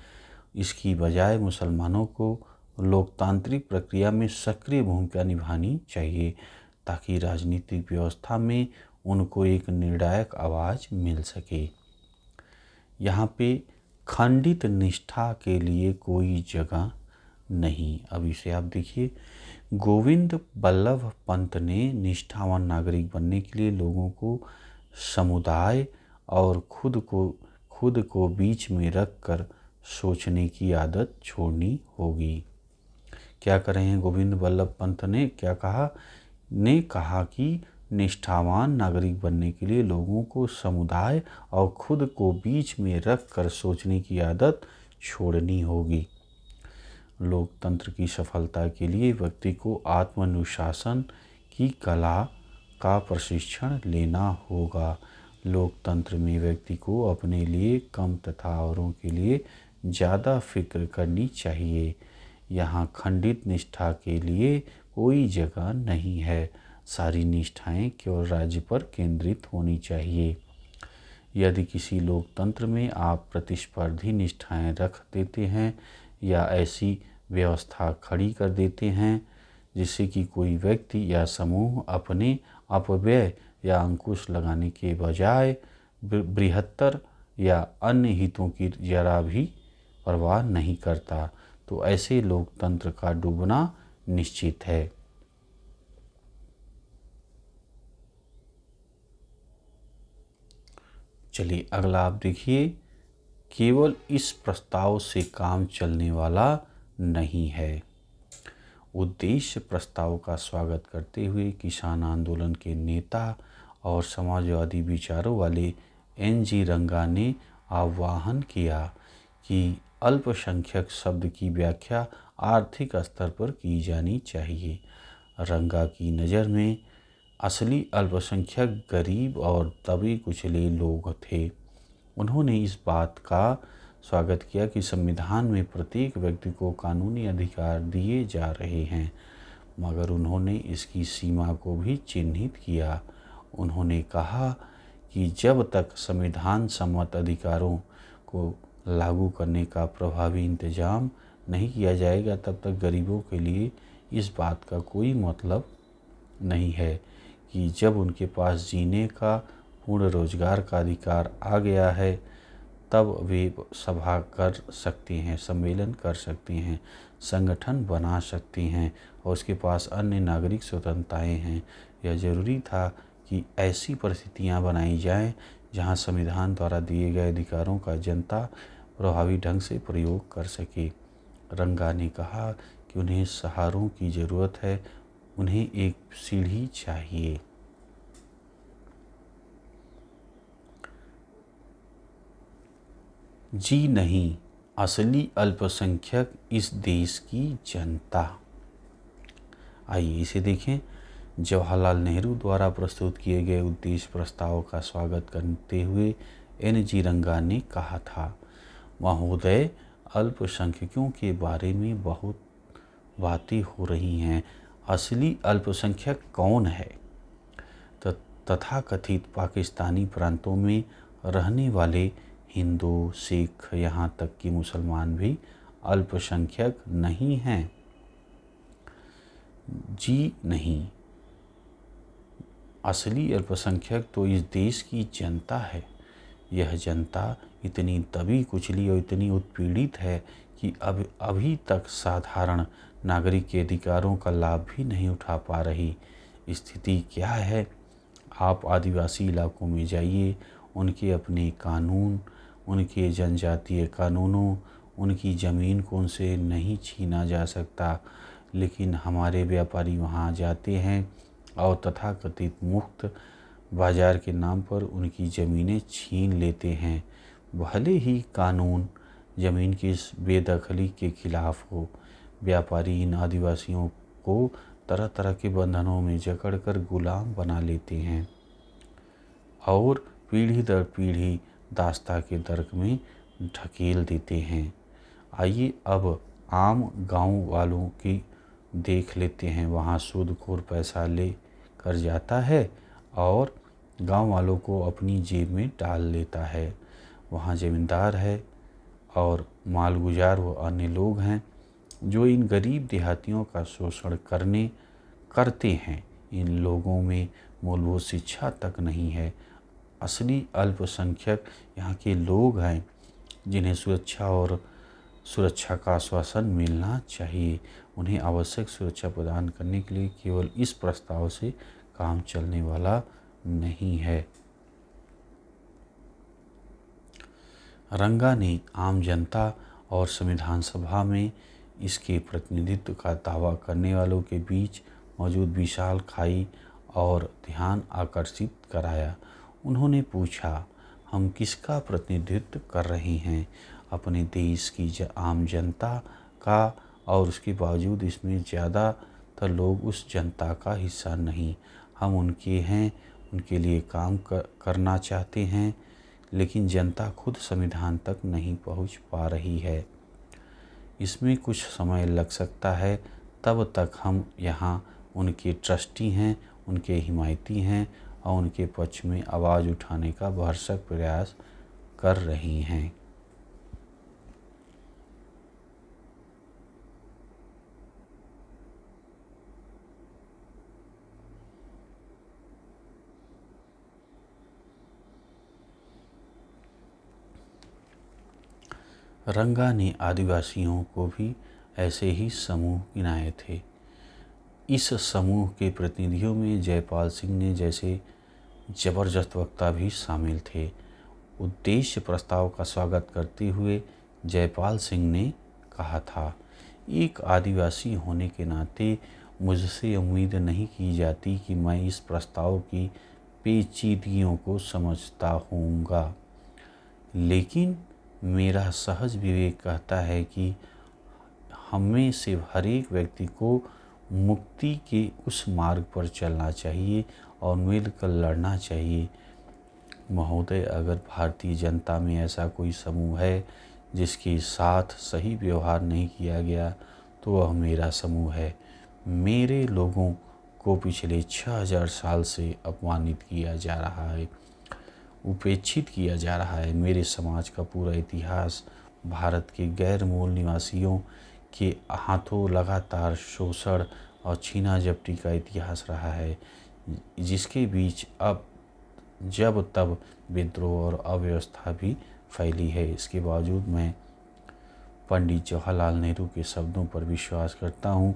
इसकी बजाय मुसलमानों को लोकतांत्रिक प्रक्रिया में सक्रिय भूमिका निभानी चाहिए ताकि राजनीतिक व्यवस्था में उनको एक निर्णायक आवाज़ मिल सके। यहाँ पे खंडित निष्ठा के लिए कोई जगह नहीं। अब इसे आप देखिए, गोविंद बल्लभ पंत ने निष्ठावान नागरिक बनने के लिए लोगों को समुदाय और खुद को बीच में रख कर सोचने की आदत छोड़नी होगी। क्या कर रहे हैं गोविंद बल्लभ पंत ने? क्या कहा? ने कहा कि निष्ठावान नागरिक बनने के लिए लोगों को समुदाय और खुद को बीच में रख कर सोचने की आदत छोड़नी होगी। लोकतंत्र की सफलता के लिए व्यक्ति को आत्मानुशासन की कला का प्रशिक्षण लेना होगा। लोकतंत्र में व्यक्ति को अपने लिए कम तथा औरों के लिए ज़्यादा फिक्र करनी चाहिए। यहाँ खंडित निष्ठा के लिए कोई जगह नहीं है। सारी निष्ठाएं केवल राज्य पर केंद्रित होनी चाहिए। यदि किसी लोकतंत्र में आप प्रतिस्पर्धी निष्ठाएं रख देते हैं या ऐसी व्यवस्था खड़ी कर देते हैं जिससे कि कोई व्यक्ति या समूह अपने अपव्यय या अंकुश लगाने के बजाय बृहत्तर या अन्य हितों की जरा भी परवाह नहीं करता, तो ऐसे लोकतंत्र का डूबना निश्चित है। चलिए अगला आप देखिए, केवल इस प्रस्ताव से काम चलने वाला नहीं है। उद्देश्य प्रस्ताव का स्वागत करते हुए किसान आंदोलन के नेता और समाजवादी विचारों वाले NG रंगा ने आह्वान किया कि अल्पसंख्यक शब्द की व्याख्या आर्थिक स्तर पर की जानी चाहिए। रंगा की नज़र में असली अल्पसंख्यक गरीब और दबे कुचले लोग थे। उन्होंने इस बात का स्वागत किया कि संविधान में प्रत्येक व्यक्ति को कानूनी अधिकार दिए जा रहे हैं, मगर उन्होंने इसकी सीमा को भी चिन्हित किया। उन्होंने कहा कि जब तक संविधान सम्मत अधिकारों को लागू करने का प्रभावी इंतजाम नहीं किया जाएगा, तब तक गरीबों के लिए इस बात का कोई मतलब नहीं है कि जब उनके पास जीने का पूर्ण रोजगार का अधिकार आ गया है, तब वे सभा कर सकते हैं, सम्मेलन कर सकते हैं, संगठन बना सकते हैं और उसके पास अन्य नागरिक स्वतंत्रताएं हैं। यह ज़रूरी था कि ऐसी परिस्थितियां बनाई जाएं जहां संविधान द्वारा दिए गए अधिकारों का जनता प्रभावी ढंग से प्रयोग कर सके। रंगा ने कहा कि उन्हें सहारों की ज़रूरत है, उन्हें एक सीढ़ी चाहिए। जी नहीं, असली अल्पसंख्यक इस देश की जनता। आइए इसे देखें। जवाहरलाल नेहरू द्वारा प्रस्तुत किए गए उद्देश्य प्रस्ताव का स्वागत करते हुए NG रंगा ने कहा था, महोदय, अल्पसंख्यकों के बारे में बहुत बातें हो रही हैं। असली अल्पसंख्यक कौन है? तथाकथित पाकिस्तानी प्रांतों में रहने वाले हिंदू, सिख, यहाँ तक कि मुसलमान भी अल्पसंख्यक नहीं हैं। जी नहीं, असली अल्पसंख्यक तो इस देश की जनता है। यह जनता इतनी दबी कुचली और इतनी उत्पीड़ित है कि अब अभी तक साधारण नागरिक के अधिकारों का लाभ भी नहीं उठा पा रही। स्थिति क्या है? आप आदिवासी इलाकों में जाइए, उनके अपने कानून, उनके जनजातीय कानूनों, उनकी ज़मीन को उनसे नहीं छीना जा सकता, लेकिन हमारे व्यापारी वहाँ जाते हैं और तथाकथित मुक्त बाज़ार के नाम पर उनकी ज़मीनें छीन लेते हैं। भले ही कानून ज़मीन की इस बेदखली के खिलाफ हो, व्यापारी इन आदिवासियों को तरह तरह के बंधनों में जकड़कर गुलाम बना लेते हैं और पीढ़ी दर पीढ़ी दास्ता के दर्क में ढकेल देते हैं। आइए अब आम गांव वालों की देख लेते हैं। वहाँ सूदखोर पैसा ले कर जाता है और गांव वालों को अपनी जेब में डाल लेता है। वहाँ ज़मींदार है और मालगुजार वो अन्य लोग हैं जो इन गरीब देहातियों का शोषण करते हैं। इन लोगों में मूलभूत शिक्षा तक नहीं है। असली अल्पसंख्यक यहाँ के लोग हैं जिन्हें सुरक्षा का आश्वासन मिलना चाहिए। उन्हें आवश्यक सुरक्षा प्रदान करने के लिए केवल इस प्रस्ताव से काम चलने वाला नहीं है। रंगा ने आम जनता और संविधान सभा में इसके प्रतिनिधित्व का दावा करने वालों के बीच मौजूद विशाल खाई और ध्यान आकर्षित कराया। उन्होंने पूछा, हम किसका प्रतिनिधित्व कर रहे हैं? अपने देश की आम जनता का, और उसके बावजूद इसमें ज़्यादातर लोग उस जनता का हिस्सा नहीं। हम उनके हैं, उनके लिए काम करना चाहते हैं, लेकिन जनता खुद संविधान तक नहीं पहुंच पा रही है। इसमें कुछ समय लग सकता है, तब तक हम यहाँ उनके ट्रस्टी हैं, उनके हिमायती हैं और उनके पक्ष में आवाज़ उठाने का भरसक प्रयास कर रही हैं। रंगा ने आदिवासियों को भी ऐसे ही समूह गिनाए थे। इस समूह के प्रतिनिधियों में जयपाल सिंह ने जैसे जबरदस्त वक्ता भी शामिल थे। उद्देश्य प्रस्ताव का स्वागत करते हुए जयपाल सिंह ने कहा था, एक आदिवासी होने के नाते मुझसे उम्मीद नहीं की जाती कि मैं इस प्रस्ताव की पेचीदगियों को समझता होऊंगा, लेकिन मेरा सहज विवेक कहता है कि हमें से हर एक व्यक्ति को मुक्ति के उस मार्ग पर चलना चाहिए और मिलकर लड़ना चाहिए। महोदय, अगर भारतीय जनता में ऐसा कोई समूह है जिसके साथ सही व्यवहार नहीं किया गया तो वह मेरा समूह है। मेरे लोगों को पिछले 6000 साल से अपमानित किया जा रहा है, उपेक्षित किया जा रहा है। मेरे समाज का पूरा इतिहास भारत के गैर मूल निवासियों के हाथों लगातार शोषण और छीना झपटी का इतिहास रहा है, जिसके बीच अब जब तब विद्रोह और अव्यवस्था भी फैली है। इसके बावजूद मैं पंडित जवाहरलाल नेहरू के शब्दों पर विश्वास करता हूँ।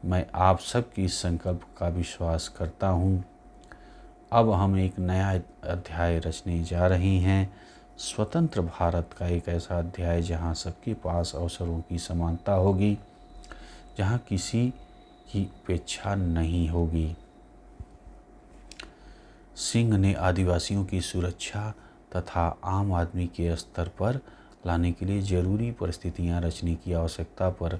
मैं आप सबकी इस संकल्प का विश्वास करता हूँ। अब हम एक नया अध्याय रचने जा रहे हैं, स्वतंत्र भारत का एक ऐसा अध्याय जहाँ सबके पास अवसरों की समानता होगी, जहाँ किसी की उपेक्षा नहीं होगी। सिंह ने आदिवासियों की सुरक्षा तथा आम आदमी के स्तर पर लाने के लिए जरूरी परिस्थितियां रचने की आवश्यकता पर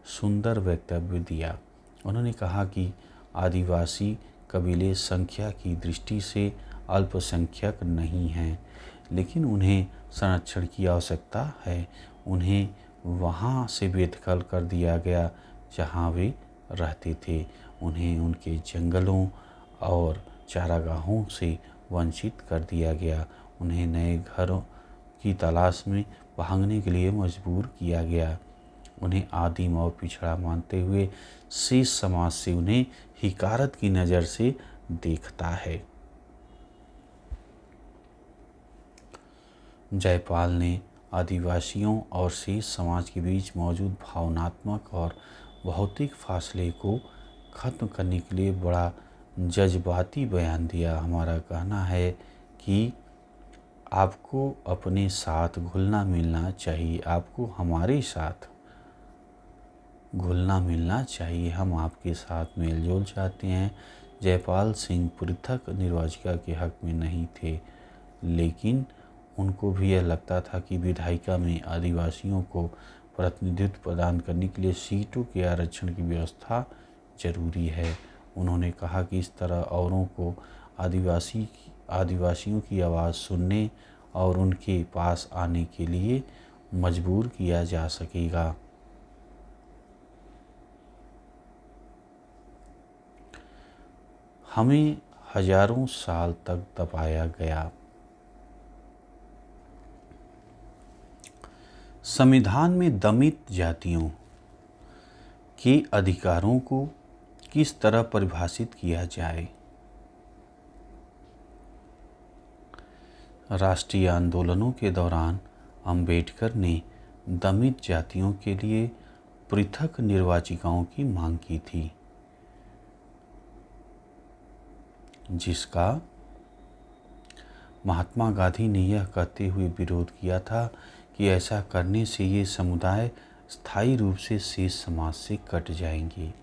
सुंदर वक्तव्य दिया। उन्होंने कहा कि आदिवासी कबीले संख्या की दृष्टि से अल्पसंख्यक नहीं हैं, लेकिन उन्हें संरक्षण की आवश्यकता है। उन्हें वहाँ से बेदखल कर दिया गया जहाँ वे रहते थे। उन्हें उनके जंगलों और चारागाहों से वंचित कर दिया गया। उन्हें नए घरों की तलाश में भागने के लिए मजबूर किया गया। उन्हें आदिम और पिछड़ा मानते हुए शेष समाज से उन्हें हिकारत की नज़र से देखता है। जयपाल ने आदिवासियों और शेष समाज के बीच मौजूद भावनात्मक और भौतिक फासले को खत्म करने के लिए बड़ा जज्बाती बयान दिया। हमारा कहना है कि आपको अपने साथ घुलना मिलना चाहिए, आपको हमारे साथ घुलना मिलना चाहिए, हम आपके साथ मेलजोल चाहते हैं। जयपाल सिंह पृथक निर्वाचिका के हक में नहीं थे, लेकिन उनको भी यह लगता था कि विधायिका में आदिवासियों को प्रतिनिधित्व प्रदान करने के लिए सीटों के आरक्षण की व्यवस्था जरूरी है। उन्होंने कहा कि इस तरह औरों को आदिवासियों की आवाज़ सुनने और उनके पास आने के लिए मजबूर किया जा सकेगा। हमें हजारों साल तक दबाया गया। संविधान में दमित जातियों के अधिकारों को किस तरह परिभाषित किया जाए। राष्ट्रीय आंदोलनों के दौरान अंबेडकर ने दमित जातियों के लिए पृथक निर्वाचिकाओं की मांग की थी, जिसका महात्मा गांधी ने यह कहते हुए विरोध किया था कि ऐसा करने से ये समुदाय स्थायी रूप से शेष समाज से कट जाएंगे।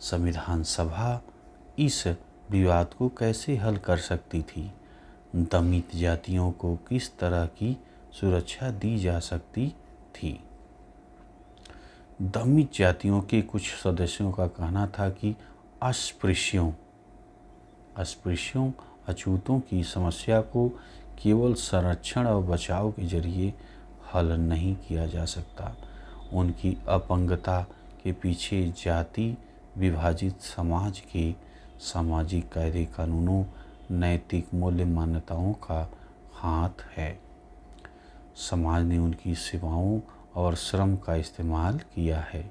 संविधान सभा इस विवाद को कैसे हल कर सकती थी? दमित जातियों को किस तरह की सुरक्षा दी जा सकती थी? दमित जातियों के कुछ सदस्यों का कहना था कि अस्पृश्यों अछूतों की समस्या को केवल संरक्षण और बचाव के जरिए हल नहीं किया जा सकता। उनकी अपंगता के पीछे जाति विभाजित समाज के सामाजिक कायदे कानूनों, नैतिक मूल्य मान्यताओं का हाथ है। समाज ने उनकी सेवाओं और श्रम का इस्तेमाल किया है,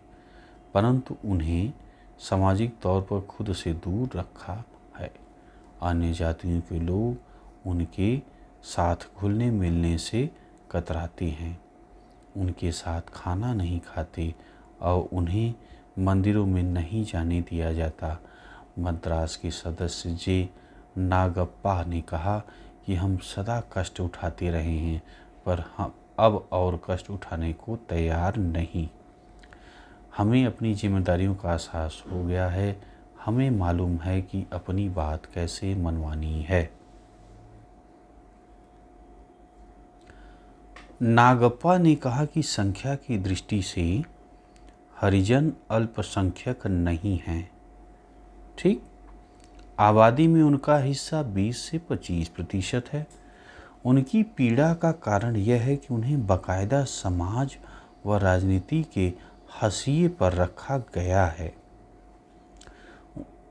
परंतु उन्हें सामाजिक तौर पर खुद से दूर रखा है। अन्य जातियों के लोग उनके साथ घुलने मिलने से कतराते हैं। उनके साथ खाना नहीं खाते और उन्हें मंदिरों में नहीं जाने दिया जाता। मद्रास के सदस्य जे नागप्पा ने कहा कि हम सदा कष्ट उठाते रहे हैं, पर हम अब और कष्ट उठाने को तैयार नहीं। हमें अपनी जिम्मेदारियों का एहसास हो गया है। हमें मालूम है कि अपनी बात कैसे मनवानी है। नागप्पा ने कहा कि संख्या की दृष्टि से हरिजन अल्पसंख्यक नहीं हैं। ठीक, आबादी में उनका हिस्सा 20 से 25% है। उनकी पीड़ा का कारण यह है कि उन्हें बाकायदा समाज व राजनीति के हाशिए पर रखा गया है।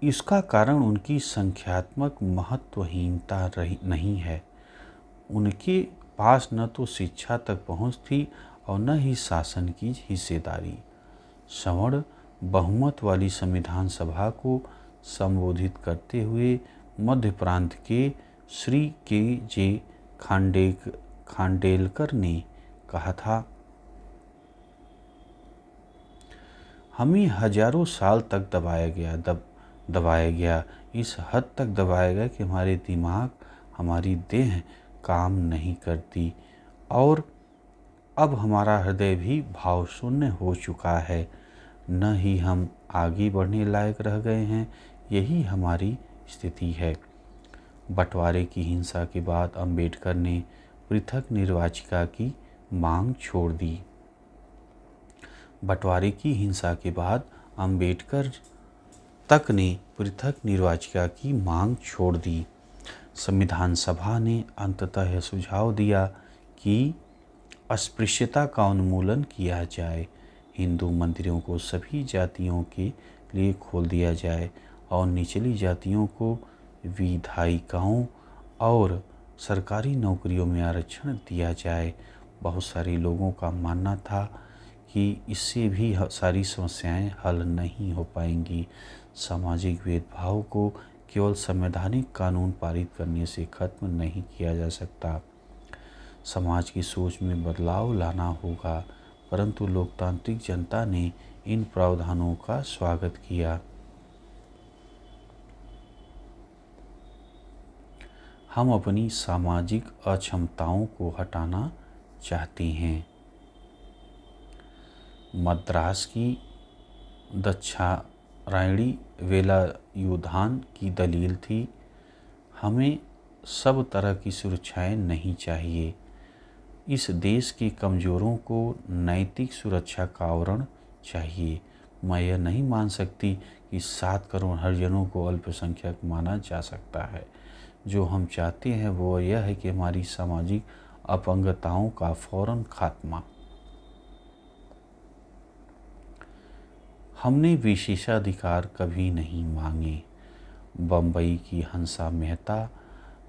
इसका कारण उनकी संख्यात्मक महत्वहीनता नहीं है। उनके पास न तो शिक्षा तक पहुंच थी और न ही शासन की हिस्सेदारी। सवर्ण बहुमत वाली संविधान सभा को संबोधित करते हुए मध्य प्रांत के श्री के जे खांडेलकर ने कहा था, हमें हजारों साल तक दबाया गया, इस हद तक दबाया गया कि हमारे दिमाग, हमारी देह काम नहीं करती और अब हमारा हृदय भी भावशून्य हो चुका है। न ही हम आगे बढ़ने लायक रह गए हैं। यही हमारी स्थिति है। बंटवारे की हिंसा के बाद अंबेडकर ने पृथक निर्वाचिका की मांग छोड़ दी। बंटवारे की हिंसा के बाद अंबेडकर तक ने पृथक निर्वाचिका की मांग छोड़ दी। संविधान सभा ने अंततः यह सुझाव दिया कि अस्पृश्यता का उन्मूलन किया जाए, हिंदू मंदिरों को सभी जातियों के लिए खोल दिया जाए और निचली जातियों को विधायिकाओं और सरकारी नौकरियों में आरक्षण दिया जाए। बहुत सारे लोगों का मानना था कि इससे भी सारी समस्याएं हल नहीं हो पाएंगी। सामाजिक भेदभाव को केवल संवैधानिक कानून पारित करने से खत्म नहीं किया जा सकता। समाज की सोच में बदलाव लाना होगा, परंतु लोकतांत्रिक जनता ने इन प्रावधानों का स्वागत किया। हम अपनी सामाजिक अक्षमताओं को हटाना चाहते हैं। मद्रास की दक्षारायणी वेलायुधान की दलील थी, हमें सब तरह की सुरक्षाएं नहीं चाहिए। इस देश के कमज़ोरों को नैतिक सुरक्षा का आवरण चाहिए। मैं यह नहीं मान सकती कि 7 करोड़ हरिजनों को अल्पसंख्यक माना जा सकता है। जो हम चाहते हैं वो यह है कि हमारी सामाजिक अपंगताओं का फौरन खात्मा। हमने विशेषाधिकार कभी नहीं मांगे। बम्बई की हंसा मेहता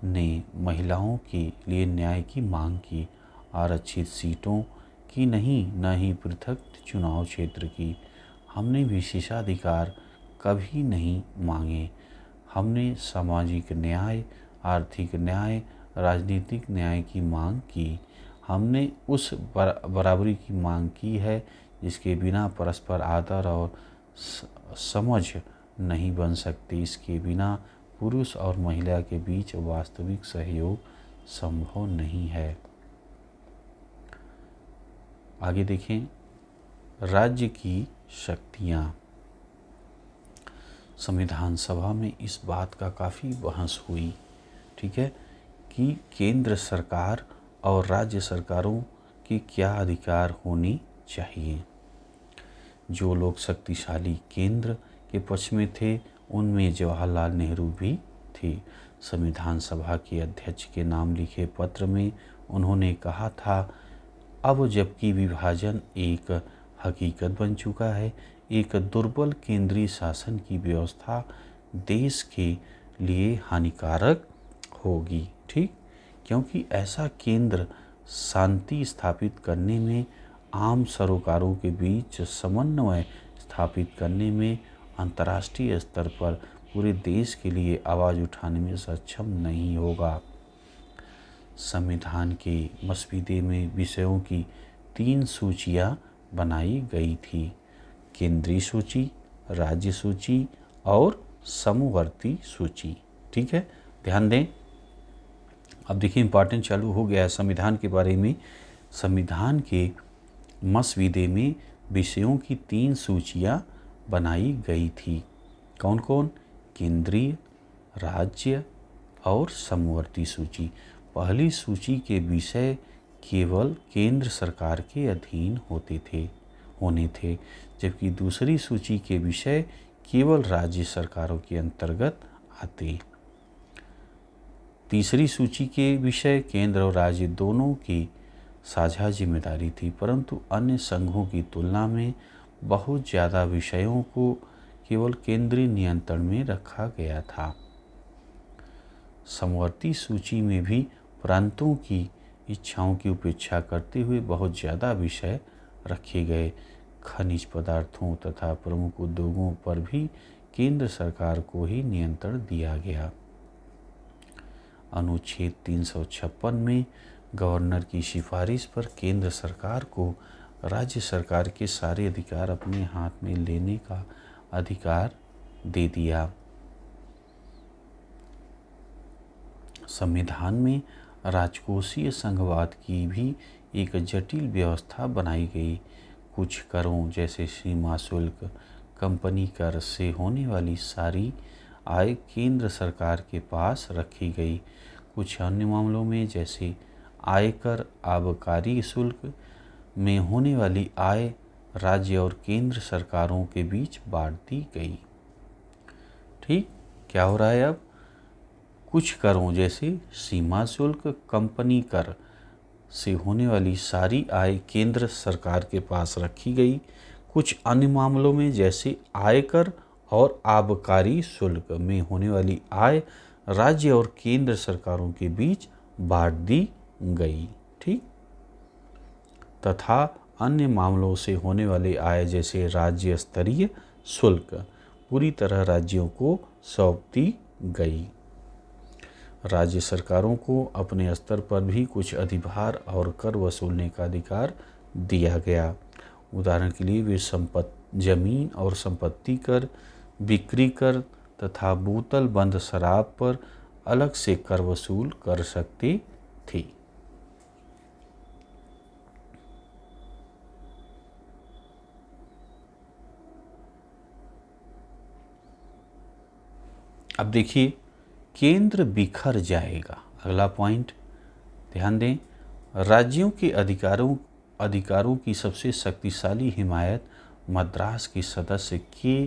ने महिलाओं के लिए न्याय की मांग की, आरक्षित सीटों की नहीं, न ही पृथक चुनाव क्षेत्र की। हमने विशेषाधिकार कभी नहीं मांगे। हमने सामाजिक न्याय, आर्थिक न्याय, राजनीतिक न्याय की मांग की। हमने उस बराबरी की मांग की है जिसके बिना परस्पर आदर और समझ नहीं बन सकती। इसके बिना पुरुष और महिला के बीच वास्तविक सहयोग संभव नहीं है। आगे देखें, राज्य की शक्तियाँ। संविधान सभा में इस बात का काफ़ी बहस हुई, ठीक है, कि केंद्र सरकार और राज्य सरकारों की क्या अधिकार होनी चाहिए। जो लोग शक्तिशाली केंद्र के पक्ष में थे उनमें जवाहरलाल नेहरू भी थे। संविधान सभा के अध्यक्ष के नाम लिखे पत्र में उन्होंने कहा था, अब जबकि विभाजन एक हकीकत बन चुका है, एक दुर्बल केंद्रीय शासन की व्यवस्था देश के लिए हानिकारक होगी। ठीक, क्योंकि ऐसा केंद्र शांति स्थापित करने में, आम सरोकारों के बीच समन्वय स्थापित करने में, अंतर्राष्ट्रीय स्तर पर पूरे देश के लिए आवाज़ उठाने में सक्षम नहीं होगा। संविधान के मसवीदे में विषयों की 3 सूचियां बनाई गई थी, केंद्रीय सूची, राज्य सूची और समवर्ती सूची। ठीक है, ध्यान दें। अब देखिए इम्पॉर्टेंट चालू हो गया है संविधान के बारे में। संविधान के मसविदे में विषयों की 3 सूचियां बनाई गई थी। कौन कौन? केंद्रीय, राज्य और समवर्ती सूची। पहली सूची के विषय केवल केंद्र सरकार के अधीन होने थे, जबकि दूसरी सूची के विषय केवल राज्य सरकारों के अंतर्गत आते। तीसरी सूची के विषय केंद्र और राज्य दोनों की साझा जिम्मेदारी थी, परंतु अन्य संघों की तुलना में बहुत ज़्यादा विषयों को केवल केंद्रीय नियंत्रण में रखा गया था। समवर्ती सूची में भी प्रांतों की इच्छाओं की उपेक्षा करते हुए बहुत ज़्यादा विषय रखे गए। खनिज पदार्थों तथा प्रमुख उद्योगों पर भी केंद्र सरकार को ही नियंत्रण दिया गया। अनुच्छेद 356 में गवर्नर की सिफारिश पर केंद्र सरकार को राज्य सरकार के सारे अधिकार अपने हाथ में लेने का अधिकार दे दिया। संविधान में राजकोषीय संघवाद की भी एक जटिल व्यवस्था बनाई गई। कुछ करों जैसे सीमा शुल्क, कंपनी कर से होने वाली सारी आय केंद्र सरकार के पास रखी गई। कुछ अन्य मामलों में जैसे आयकर, आबकारी शुल्क में होने वाली आय राज्य और केंद्र सरकारों के बीच बांट दी गई। ठीक, क्या हो रहा है अब? कुछ करों जैसे सीमा शुल्क, कंपनी कर से होने वाली सारी आय केंद्र सरकार के पास रखी गई। कुछ अन्य मामलों में जैसे आयकर और आबकारी शुल्क में होने वाली आय राज्य और केंद्र सरकारों के बीच बांट दी गई। ठीक, तथा अन्य मामलों से होने वाली आय जैसे राज्य स्तरीय शुल्क पूरी तरह राज्यों को सौंप दी गई। राज्य सरकारों को अपने स्तर पर भी कुछ अधिभार और कर वसूलने का अधिकार दिया गया। उदाहरण के लिए वे जमीन और संपत्ति कर, बिक्री कर तथा बोतल बंद शराब पर अलग से कर वसूल कर सकते थे। अब देखिए, केंद्र बिखर जाएगा। अगला पॉइंट ध्यान दें। राज्यों के अधिकारों की सबसे शक्तिशाली हिमायत मद्रास के सदस्य के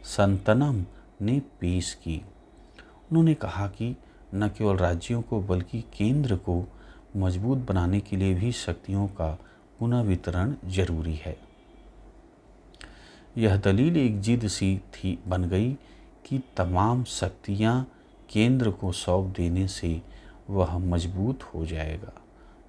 संतनम ने पेश की। उन्होंने कहा कि न केवल राज्यों को बल्कि केंद्र को मजबूत बनाने के लिए भी शक्तियों का पुनः वितरण जरूरी है। यह दलील एक जिद सी बन गई कि तमाम शक्तियां केंद्र को सौंप देने से वह मजबूत हो जाएगा।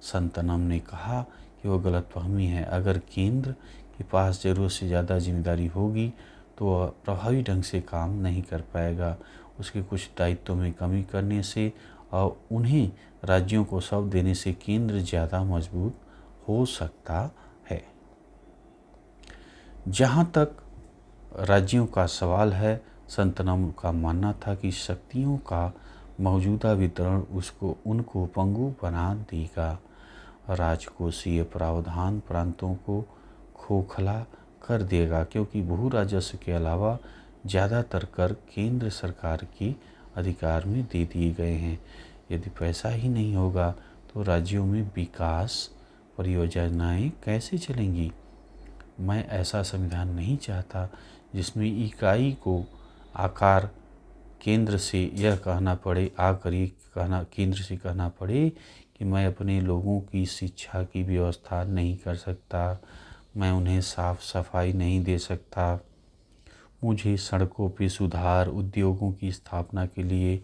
संतनम ने कहा कि वह गलतफहमी है। अगर केंद्र के पास ज़रूरत से ज़्यादा जिम्मेदारी होगी तो वह प्रभावी ढंग से काम नहीं कर पाएगा। उसके कुछ दायित्वों में कमी करने से और उन्हें राज्यों को सौंप देने से केंद्र ज़्यादा मजबूत हो सकता है। जहाँ तक राज्यों का सवाल है, संतनम का मानना था कि शक्तियों का मौजूदा वितरण उनको पंगु बना देगा। राजकोषीय प्रावधान प्रांतों को खोखला कर देगा, क्योंकि भू राजस्व के अलावा ज़्यादातर कर केंद्र सरकार के अधिकार में दे दिए गए हैं। यदि पैसा ही नहीं होगा तो राज्यों में विकास परियोजनाएं कैसे चलेंगी? मैं ऐसा संविधान नहीं चाहता जिसमें इकाई को आकर केंद्र से कहना पड़े कि मैं अपने लोगों की शिक्षा की व्यवस्था नहीं कर सकता, मैं उन्हें साफ सफाई नहीं दे सकता, मुझे सड़कों पे सुधार, उद्योगों की स्थापना के लिए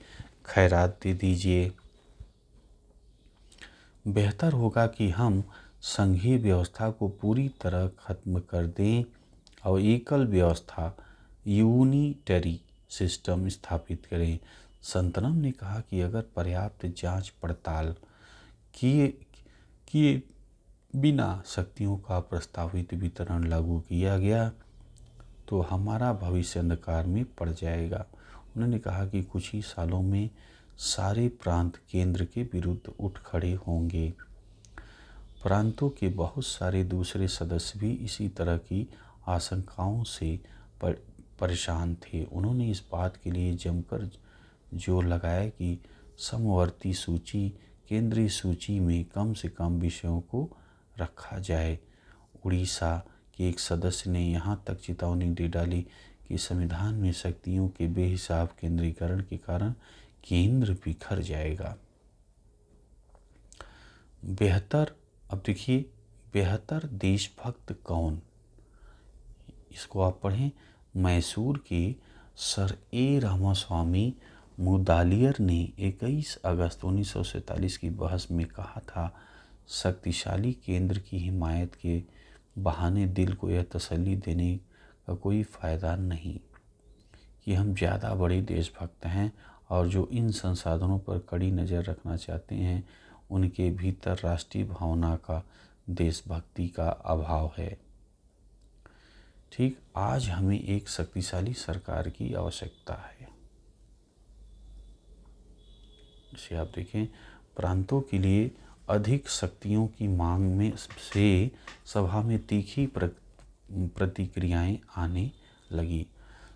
खैरात दे दीजिए। बेहतर होगा कि हम संघीय व्यवस्था को पूरी तरह खत्म कर दें और एकल व्यवस्था यूनिटरी सिस्टम स्थापित करें। संतनम ने कहा कि अगर पर्याप्त जांच पड़ताल किए बिना शक्तियों का प्रस्तावित वितरण लागू किया गया तो हमारा भविष्य अंधकार में पड़ जाएगा। उन्होंने कहा कि कुछ ही सालों में सारे प्रांत केंद्र के विरुद्ध उठ खड़े होंगे। प्रांतों के बहुत सारे दूसरे सदस्य भी इसी तरह की आशंकाओं से परेशान थे। उन्होंने इस बात के लिए जमकर जोर लगाया कि समवर्ती सूची केंद्रीय सूची में कम से कम विषयों को रखा जाए। उड़ीसा के एक सदस्य ने यहाँ तक चेतावनी दे डाली कि संविधान में शक्तियों के बेहिसाब केंद्रीकरण के कारण केंद्र बिखर जाएगा। अब देखिए, बेहतर देशभक्त कौन, इसको आप पढ़ें। मैसूर के सर ए रामास्वामी मुदालियर ने 21 अगस्त 1947 की बहस में कहा था, शक्तिशाली केंद्र की हिमायत के बहाने दिल को यह तसल्ली देने का कोई फ़ायदा नहीं कि हम ज़्यादा बड़े देशभक्त हैं और जो इन संसाधनों पर कड़ी नज़र रखना चाहते हैं उनके भीतर राष्ट्रीय भावना का, देशभक्ति का अभाव है। ठीक, आज हमें एक शक्तिशाली सरकार की आवश्यकता है। इसे आप देखें, प्रांतों के लिए अधिक शक्तियों की मांग में से सभा में तीखी प्रतिक्रियाएं आने लगी।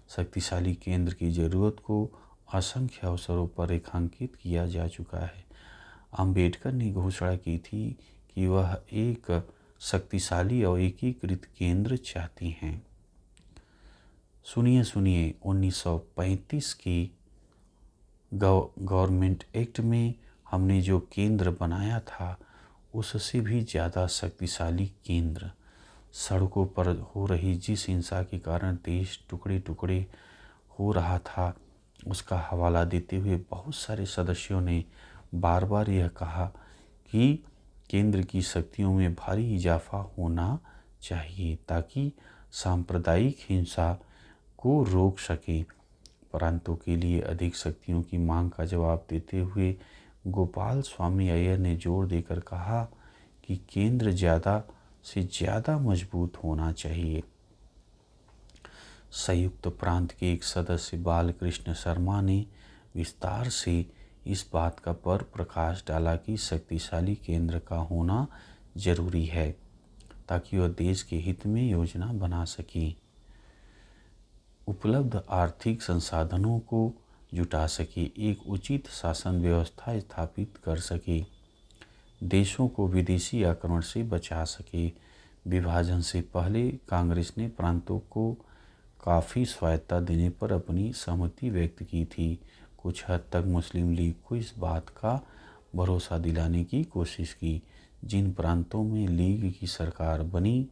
शक्तिशाली केंद्र की ज़रूरत को असंख्य अवसरों पर रेखांकित किया जा चुका है। अंबेडकर ने घोषणा की थी कि वह एक शक्तिशाली और एकीकृत केंद्र चाहती हैं। सुनिए 1935 की गवर्नमेंट एक्ट में हमने जो केंद्र बनाया था उससे भी ज़्यादा शक्तिशाली केंद्र। सड़कों पर हो रही जिस हिंसा के कारण देश टुकड़े टुकड़े हो रहा था उसका हवाला देते हुए बहुत सारे सदस्यों ने बार बार यह कहा कि केंद्र की शक्तियों में भारी इजाफा होना चाहिए ताकि सांप्रदायिक हिंसा को रोक सके। प्रांतों के लिए अधिक शक्तियों की मांग का जवाब देते हुए गोपाल स्वामी अय्यर ने जोर देकर कहा कि केंद्र ज़्यादा से ज़्यादा मजबूत होना चाहिए। संयुक्त प्रांत के एक सदस्य बालकृष्ण शर्मा ने विस्तार से इस बात का पर प्रकाश डाला कि शक्तिशाली केंद्र का होना जरूरी है ताकि वह देश के हित में योजना बना सके, उपलब्ध आर्थिक संसाधनों को जुटा सके, एक उचित शासन व्यवस्था स्थापित कर सके, देशों को विदेशी आक्रमण से बचा सके। विभाजन से पहले कांग्रेस ने प्रांतों को काफ़ी स्वायत्तता देने पर अपनी सहमति व्यक्त की थी। कुछ हद तक मुस्लिम लीग को इस बात का भरोसा दिलाने की कोशिश की। जिन प्रांतों में लीग की सरकार बनी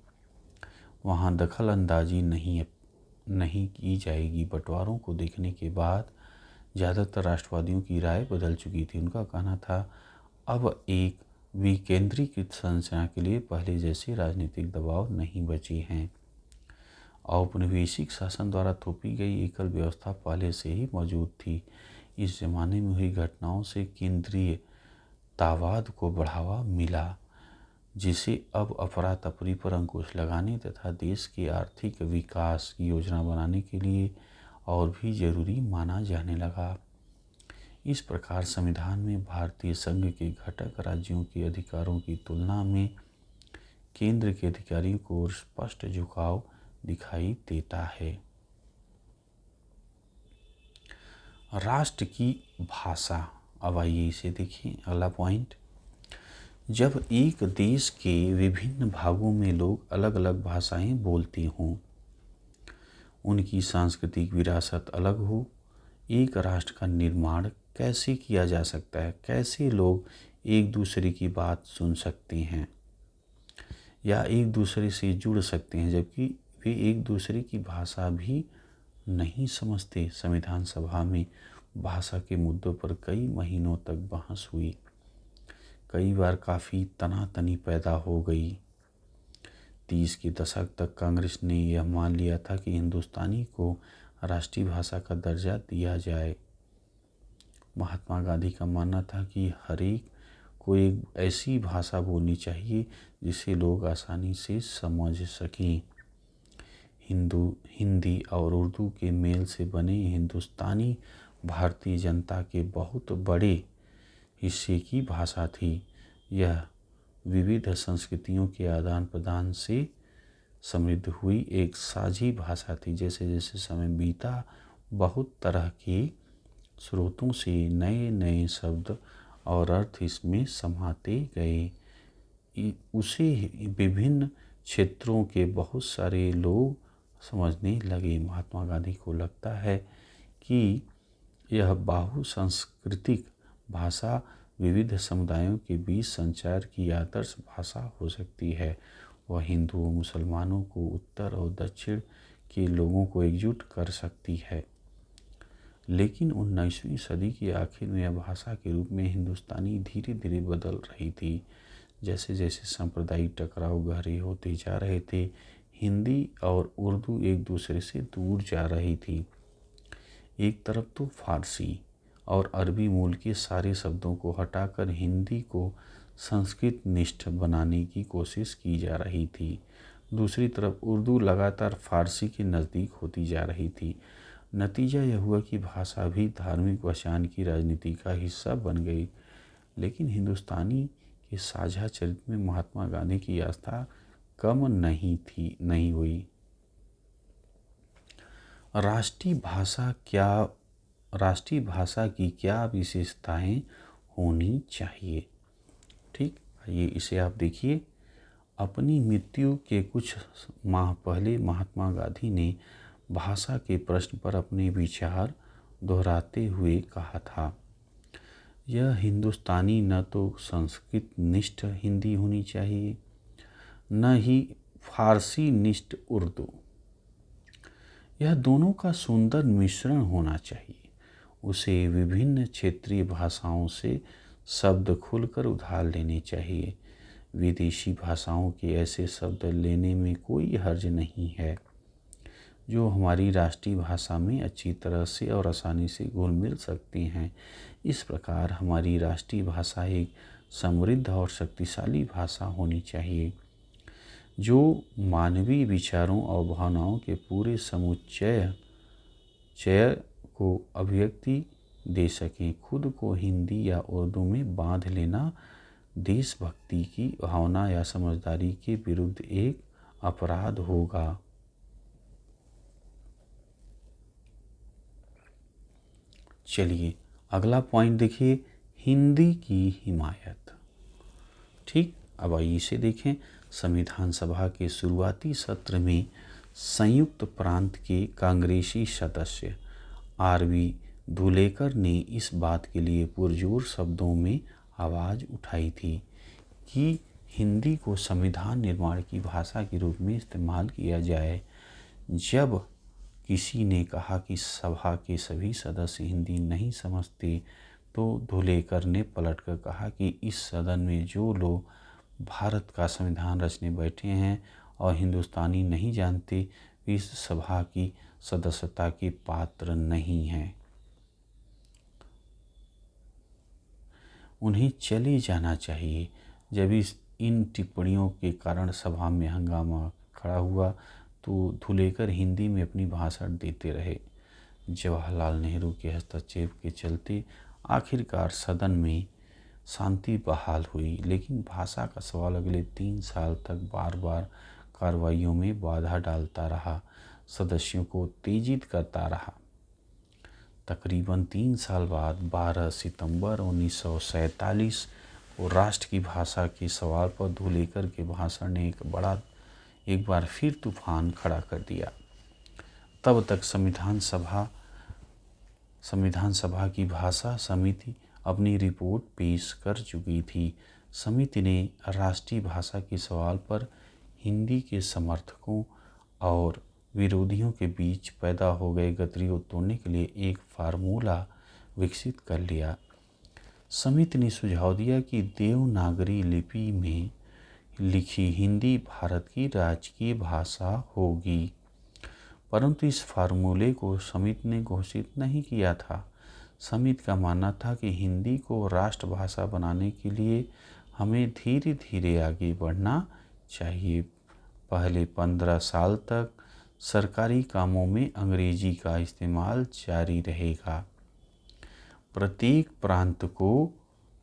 वहाँ दखल अंदाजी नहीं की जाएगी। बंटवारों को देखने के बाद ज़्यादातर राष्ट्रवादियों की राय बदल चुकी थी। उनका कहना था अब एक विकेंद्रीकृत संरचना के लिए पहले जैसे राजनीतिक दबाव नहीं बचे हैं। औपनिवेशिक शासन द्वारा थोपी गई एकल व्यवस्था पहले से ही मौजूद थी। इस जमाने में हुई घटनाओं से केंद्रीय तावाद को बढ़ावा मिला, जिसे अब अफरा तफरी पर अंकुश लगाने तथा देश के आर्थिक विकास की योजना बनाने के लिए और भी जरूरी माना जाने लगा। इस प्रकार संविधान में भारतीय संघ के घटक राज्यों के अधिकारों की तुलना में केंद्र के अधिकारियों को ओर स्पष्ट झुकाव दिखाई देता है। राष्ट्र की भाषा, अब आइए इसे देखें। अगला पॉइंट, जब एक देश के विभिन्न भागों में लोग अलग अलग भाषाएं बोलते हों, उनकी सांस्कृतिक विरासत अलग हो, एक राष्ट्र का निर्माण कैसे किया जा सकता है? कैसे लोग एक दूसरे की बात सुन सकते हैं या एक दूसरे से जुड़ सकते हैं जबकि वे एक दूसरे की भाषा भी नहीं समझते? संविधान सभा में भाषा के मुद्दों पर कई महीनों तक बहस हुई। कई बार काफ़ी तनातनी पैदा हो गई। 30 के दशक तक कांग्रेस ने यह मान लिया था कि हिंदुस्तानी को राष्ट्रीय भाषा का दर्जा दिया जाए। महात्मा गांधी का मानना था कि हर एक को एक ऐसी भाषा बोलनी चाहिए जिसे लोग आसानी से समझ सकें। हिंदी और उर्दू के मेल से बने हिंदुस्तानी भारतीय जनता के बहुत बड़े हिस्से की भाषा थी। यह विविध संस्कृतियों के आदान प्रदान से समृद्ध हुई एक साझी भाषा थी। जैसे जैसे समय बीता, बहुत तरह के स्रोतों से नए नए शब्द और अर्थ इसमें समाते गए। उसे विभिन्न क्षेत्रों के बहुत सारे लोग समझने लगे। महात्मा गांधी को लगता है कि यह बहुसांस्कृतिक भाषा विविध समुदायों के बीच संचार की आदर्श भाषा हो सकती है। वह हिंदुओं, मुसलमानों को, उत्तर और दक्षिण के लोगों को एकजुट कर सकती है। लेकिन 19वीं सदी के आखिर में यह भाषा के रूप में हिंदुस्तानी धीरे धीरे बदल रही थी। जैसे जैसे सांप्रदायिक टकराव गहरे होते जा रहे थे, हिंदी और उर्दू एक दूसरे से दूर जा रही थी। एक तरफ तो फारसी और अरबी मूल के सारे शब्दों को हटाकर हिंदी को संस्कृत निष्ठ बनाने की कोशिश की जा रही थी। दूसरी तरफ उर्दू लगातार फारसी के नज़दीक होती जा रही थी। नतीजा यह हुआ कि भाषा भी धार्मिक पहचान की राजनीति का हिस्सा बन गई। लेकिन हिंदुस्तानी के साझा चरित्र में महात्मा गांधी की आस्था कम नहीं हुई। राष्ट्रीय भाषा की क्या विशेषताएं होनी चाहिए? ठीक, ये इसे आप देखिए। अपनी मृत्यु के कुछ माह पहले महात्मा गांधी ने भाषा के प्रश्न पर अपने विचार दोहराते हुए कहा था, यह हिंदुस्तानी न तो संस्कृत निष्ठ हिंदी होनी चाहिए, न ही फारसी निष्ठ उर्दू। यह दोनों का सुंदर मिश्रण होना चाहिए। उसे विभिन्न क्षेत्रीय भाषाओं से शब्द खुलकर उधार लेने चाहिए। विदेशी भाषाओं के ऐसे शब्द लेने में कोई हर्ज नहीं है जो हमारी राष्ट्रीय भाषा में अच्छी तरह से और आसानी से घुल मिल सकते हैं। इस प्रकार हमारी राष्ट्रीय भाषा एक समृद्ध और शक्तिशाली भाषा होनी चाहिए जो मानवीय विचारों और भावनाओं के पूरे समुच्चय को अभिव्यक्ति दे सकें। खुद को हिंदी या उर्दू में बांध लेना देशभक्ति की भावना या समझदारी के विरुद्ध एक अपराध होगा। चलिए अगला पॉइंट देखिए, हिंदी की हिमायत। ठीक, अब आइए इसे देखें। संविधान सभा के शुरुआती सत्र में संयुक्त प्रांत के कांग्रेसी सदस्य आर.वी. धुलेकर ने इस बात के लिए पुरजोर शब्दों में आवाज़ उठाई थी कि हिंदी को संविधान निर्माण की भाषा के रूप में इस्तेमाल किया जाए। जब किसी ने कहा कि सभा के सभी सदस्य हिंदी नहीं समझते, तो धुलेकर ने पलटकर कहा कि इस सदन में जो लोग भारत का संविधान रचने बैठे हैं और हिंदुस्तानी नहीं जानते, इस सभा की सदस्यता के पात्र नहीं हैं। उन्हें चले जाना चाहिए। जब इन टिप्पणियों के कारण सभा में हंगामा खड़ा हुआ तो धुलेकर हिंदी में अपनी भाषण देते रहे। जवाहरलाल नेहरू के हस्तक्षेप के चलते आखिरकार सदन में शांति बहाल हुई, लेकिन भाषा का सवाल अगले 3 साल तक बार बार कार्रवाइयों में बाधा डालता रहा, सदस्यों को उत्तेजित करता रहा। तकरीबन 3 साल बाद 12 सितंबर 1947 को राष्ट्र की भाषा के सवाल पर धुलेकर के भाषण ने एक बार फिर तूफान खड़ा कर दिया। तब तक संविधान सभा की भाषा समिति अपनी रिपोर्ट पेश कर चुकी थी। समिति ने राष्ट्रीय भाषा के सवाल पर हिंदी के समर्थकों और विरोधियों के बीच पैदा हो गए गतिरोध तोड़ने के लिए एक फार्मूला विकसित कर लिया। समिति ने सुझाव दिया कि देवनागरी लिपि में लिखी हिंदी भारत की राजकीय भाषा होगी, परंतु इस फार्मूले को समिति ने घोषित नहीं किया था। समिति का मानना था कि हिंदी को राष्ट्रभाषा बनाने के लिए हमें धीरे धीरे आगे बढ़ना चाहिए। पहले 15 साल तक सरकारी कामों में अंग्रेजी का इस्तेमाल जारी रहेगा। प्रत्येक प्रांत को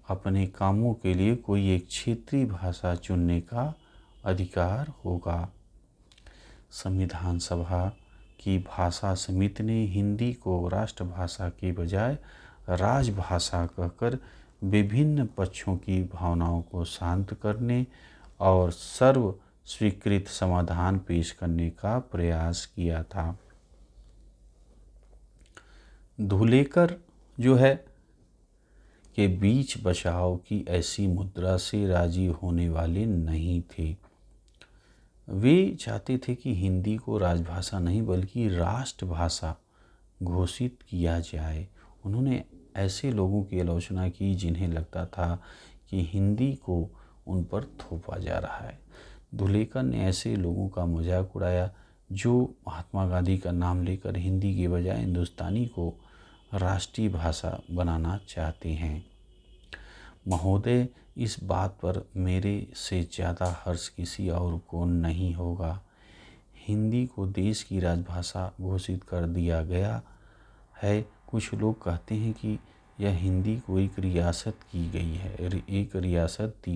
अपने कामों के लिए कोई एक क्षेत्रीय भाषा चुनने का अधिकार होगा। संविधान सभा की भाषा समिति ने हिंदी को राष्ट्रभाषा के बजाय राजभाषा कहकर विभिन्न पक्षों की भावनाओं को शांत करने और सर्व स्वीकृत समाधान पेश करने का प्रयास किया था। धुलेकर जो है के बीच बचाव की ऐसी मुद्रा से राजी होने वाले नहीं थे। वे चाहते थे कि हिंदी को राजभाषा नहीं बल्कि राष्ट्रभाषा घोषित किया जाए। उन्होंने ऐसे लोगों की आलोचना की जिन्हें लगता था कि हिंदी को उन पर थोपा जा रहा है। धुलेकर ने ऐसे लोगों का मजाक उड़ाया जो महात्मा गांधी का नाम लेकर हिंदी के बजाय हिंदुस्तानी को राष्ट्रीय भाषा बनाना चाहते हैं। महोदय, इस बात पर मेरे से ज़्यादा हर्ष किसी और को नहीं होगा। हिंदी को देश की राजभाषा घोषित कर दिया गया है। कुछ लोग कहते हैं कि यह हिंदी को एक रियासत दी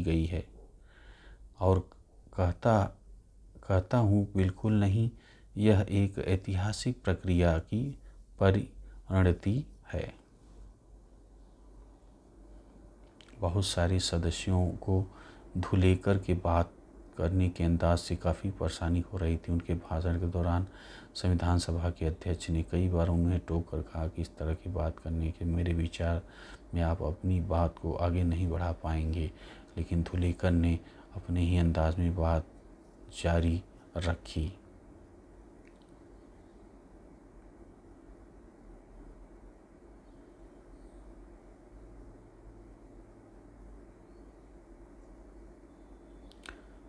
गई है और कहता हूँ बिल्कुल नहीं, यह एक ऐतिहासिक प्रक्रिया की परिणति है। बहुत सारे सदस्यों को धुलेकर के बात करने के अंदाज से काफ़ी परेशानी हो रही थी। उनके भाषण के दौरान संविधान सभा के अध्यक्ष ने कई बार उन्हें टोक कर कहा कि इस तरह की बात करने के मेरे विचार में आप अपनी बात को आगे नहीं बढ़ा पाएंगे, लेकिन धुलेकर ने अपने ही अंदाज में बात जारी रखी।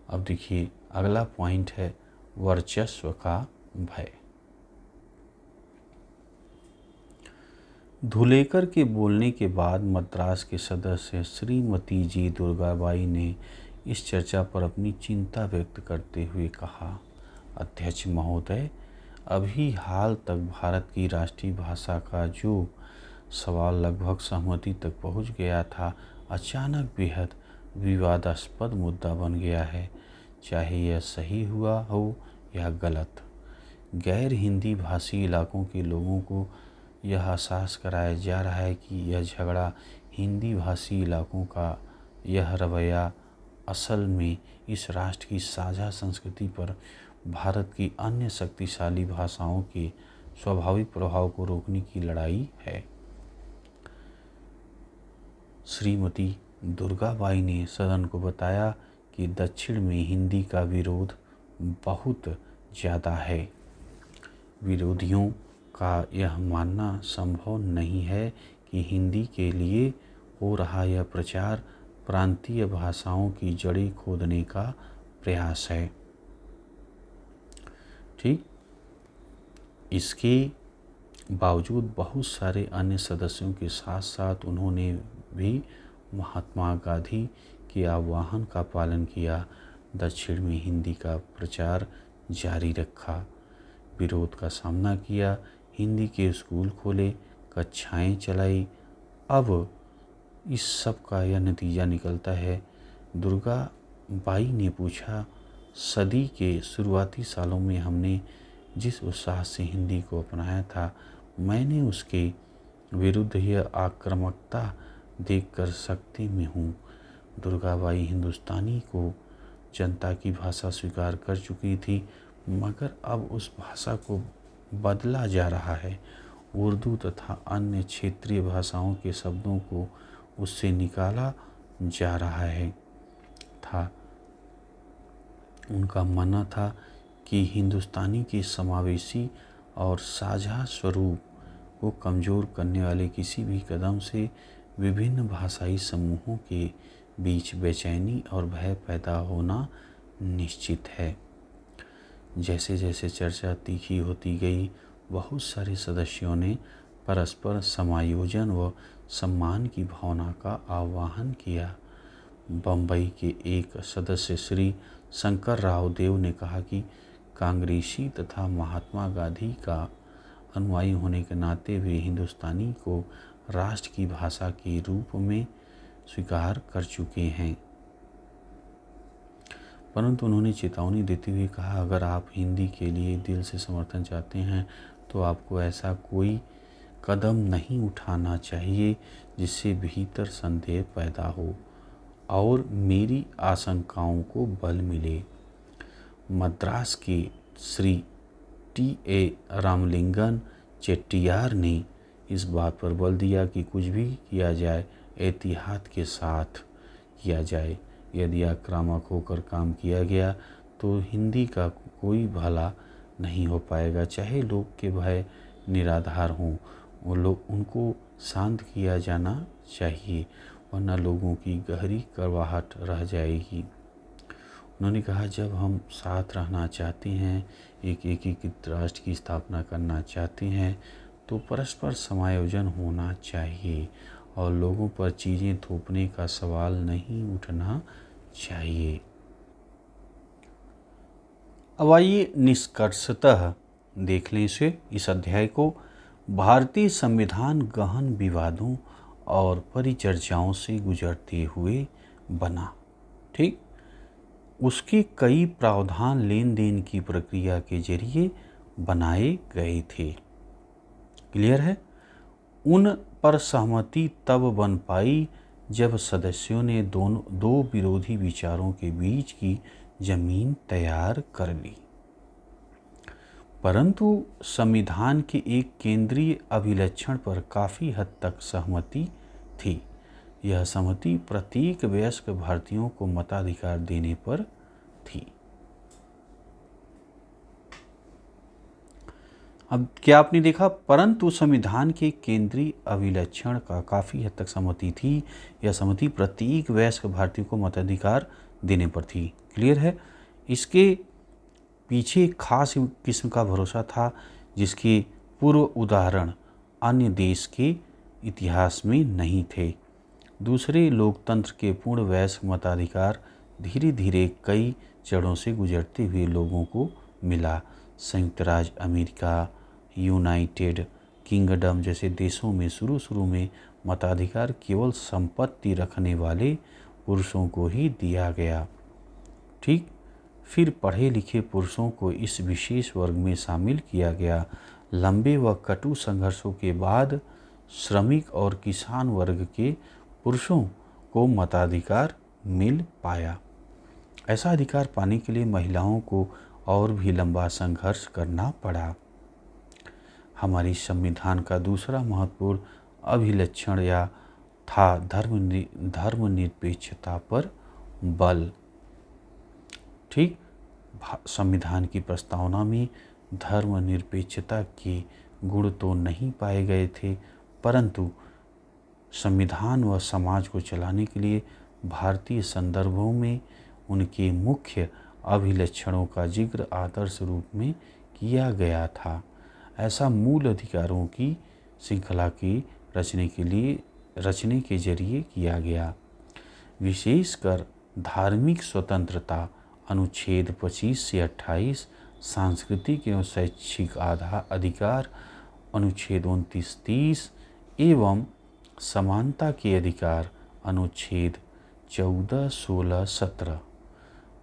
अब देखिए अगला पॉइंट है वर्चस्व का भय। धुलेकर के बोलने के बाद मद्रास के सदस्य श्रीमती जी दुर्गाबाई ने इस चर्चा पर अपनी चिंता व्यक्त करते हुए कहा, अध्यक्ष महोदय, अभी हाल तक भारत की राष्ट्रीय भाषा का जो सवाल लगभग सहमति तक पहुंच गया था, अचानक बेहद विवादास्पद मुद्दा बन गया है। चाहे यह सही हुआ हो या गलत, गैर हिंदी भाषी इलाकों के लोगों को यह एहसास कराया जा रहा है कि यह झगड़ा हिंदी भाषी इलाकों का यह रवैया असल में इस राष्ट्र की साझा संस्कृति पर भारत की अन्य शक्तिशाली भाषाओं के स्वाभाविक प्रभाव को रोकने की लड़ाई है। श्रीमती दुर्गाबाई ने सदन को बताया कि दक्षिण में हिंदी का विरोध बहुत ज़्यादा है। विरोधियों का यह मानना संभव नहीं है कि हिंदी के लिए हो रहा यह प्रचार प्रांतीय भाषाओं की जड़ें खोदने का प्रयास है। ठीक, इसके बावजूद बहुत सारे अन्य सदस्यों के साथ साथ उन्होंने भी महात्मा गांधी के आह्वान का पालन किया, दक्षिण में हिंदी का प्रचार जारी रखा, विरोध का सामना किया, हिंदी के स्कूल खोले, कक्षाएं चलाई। अब इस सब का यह नतीजा निकलता है। दुर्गाबाई ने पूछा, सदी के शुरुआती सालों में हमने जिस उत्साह से हिंदी को अपनाया था, मैंने उसके विरुद्ध यह आक्रामकता देखकर सकते में हूँ। दुर्गाबाई हिंदुस्तानी को जनता की भाषा स्वीकार कर चुकी थी, मगर अब उस भाषा को बदला जा रहा है। उर्दू तथा अन्य क्षेत्रीय भाषाओं के शब्दों को उससे निकाला जा रहा है था। उनका मानना था कि हिंदुस्तानी के समावेशी और साझा स्वरूप को कमज़ोर करने वाले किसी भी कदम से विभिन्न भाषाई समूहों के बीच बेचैनी और भय पैदा होना निश्चित है। जैसे जैसे चर्चा तीखी होती गई, बहुत सारे सदस्यों ने परस्पर समायोजन व सम्मान की भावना का आह्वान किया। बम्बई के एक सदस्य श्री शंकर राव देव ने कहा कि कांग्रेसी तथा महात्मा गांधी का अनुयायी होने के नाते वे हिंदुस्तानी को राष्ट्र की भाषा के रूप में स्वीकार कर चुके हैं, परंतु उन्होंने चेतावनी देते हुए कहा, अगर आप हिंदी के लिए दिल से समर्थन चाहते हैं तो आपको ऐसा कोई कदम नहीं उठाना चाहिए जिससे भीतर संदेह पैदा हो और मेरी आशंकाओं को बल मिले। मद्रास के श्री टी.ए. रामलिंगन चेट्टियार ने इस बात पर बल दिया कि कुछ भी किया जाए एहतियात के साथ किया जाए। यदि आक्रामक होकर काम किया गया तो हिंदी का कोई भला नहीं हो पाएगा। चाहे लोग के भय निराधार हों, वो लोग उनको शांत किया जाना चाहिए, वरना लोगों की गहरी कड़वाहट रह जाएगी। उन्होंने कहा, जब हम साथ रहना चाहते हैं, एक एकीकृत राष्ट्र की स्थापना करना चाहते हैं, तो परस्पर समायोजन होना चाहिए और लोगों पर चीज़ें थोपने का सवाल नहीं उठना चाहिए। अब आइए निष्कर्षतः देख लें इस अध्याय को। भारतीय संविधान गहन विवादों और परिचर्चाओं से गुजरते हुए बना। ठीक, उसके कई प्रावधान लेन देन की प्रक्रिया के जरिए बनाए गए थे। क्लियर है? उन पर सहमति तब बन पाई जब सदस्यों ने दो विरोधी विचारों के बीच की जमीन तैयार कर ली। परंतु संविधान के एक केंद्रीय अभिलक्षण पर काफ़ी हद तक सहमति थी। यह सहमति प्रत्येक वयस्क भारतीयों को मताधिकार देने पर थी। अब क्या आपने देखा, परंतु संविधान के केंद्रीय अभिलक्षण का काफ़ी हद तक सहमति थी। यह सहमति प्रत्येक वयस्क भारतीयों को मताधिकार देने पर थी। क्लियर है? इसके पीछे खास किस्म का भरोसा था जिसके पूर्व उदाहरण अन्य देश के इतिहास में नहीं थे। दूसरे लोकतंत्र के पूर्ण वयस्क मताधिकार धीरे धीरे कई चरणों से गुजरते हुए लोगों को मिला। संयुक्त राज्य अमेरिका, यूनाइटेड किंगडम जैसे देशों में शुरू में मताधिकार केवल संपत्ति रखने वाले पुरुषों को ही दिया गया। ठीक, फिर पढ़े लिखे पुरुषों को इस विशेष वर्ग में शामिल किया गया। लंबे व कटु संघर्षों के बाद श्रमिक और किसान वर्ग के पुरुषों को मताधिकार मिल पाया। ऐसा अधिकार पाने के लिए महिलाओं को और भी लंबा संघर्ष करना पड़ा। हमारी संविधान का दूसरा महत्वपूर्ण अभिलक्षण या था धर्मनिरपेक्षता पर बल। ठीक, संविधान की प्रस्तावना में धर्मनिरपेक्षता के गुण तो नहीं पाए गए थे, परंतु संविधान व समाज को चलाने के लिए भारतीय संदर्भों में उनके मुख्य अभिलक्षणों का जिक्र आदर्श रूप में किया गया था। ऐसा मूल अधिकारों की श्रृंखला की रचने के जरिए किया गया। विशेषकर धार्मिक स्वतंत्रता अनुच्छेद 25 से 28, सांस्कृतिक एवं शैक्षिक अधिकार अनुच्छेद 29-30 एवं समानता के अधिकार अनुच्छेद 14, 16, 17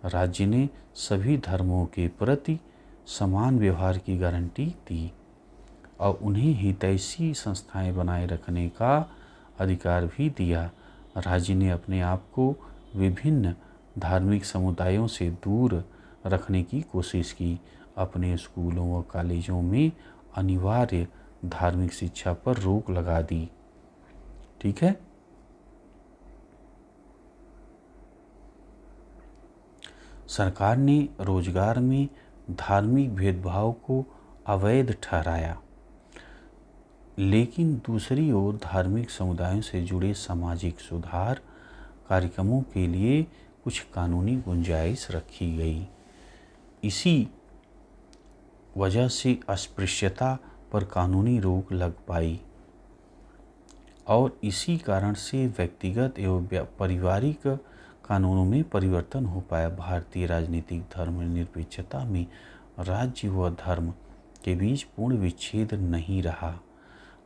राज्य ने सभी धर्मों के प्रति समान व्यवहार की गारंटी दी और उन्हें हितैषी संस्थाएं बनाए रखने का अधिकार भी दिया। राज्य ने अपने आप को विभिन्न धार्मिक समुदायों से दूर रखने की कोशिश की। अपने स्कूलों व कॉलेजों में अनिवार्य धार्मिक शिक्षा पर रोक लगा दी। ठीक है? सरकार ने रोजगार में धार्मिक भेदभाव को अवैध ठहराया, लेकिन दूसरी ओर धार्मिक समुदायों से जुड़े सामाजिक सुधार कार्यक्रमों के लिए कुछ कानूनी गुंजाइश रखी गई। इसी वजह से अस्पृश्यता पर कानूनी रोक लग पाई और इसी कारण से व्यक्तिगत एवं पारिवारिक कानूनों में परिवर्तन हो पाया। भारतीय राजनीतिक धर्मनिरपेक्षता में राज्य व धर्म के बीच पूर्ण विच्छेद नहीं रहा।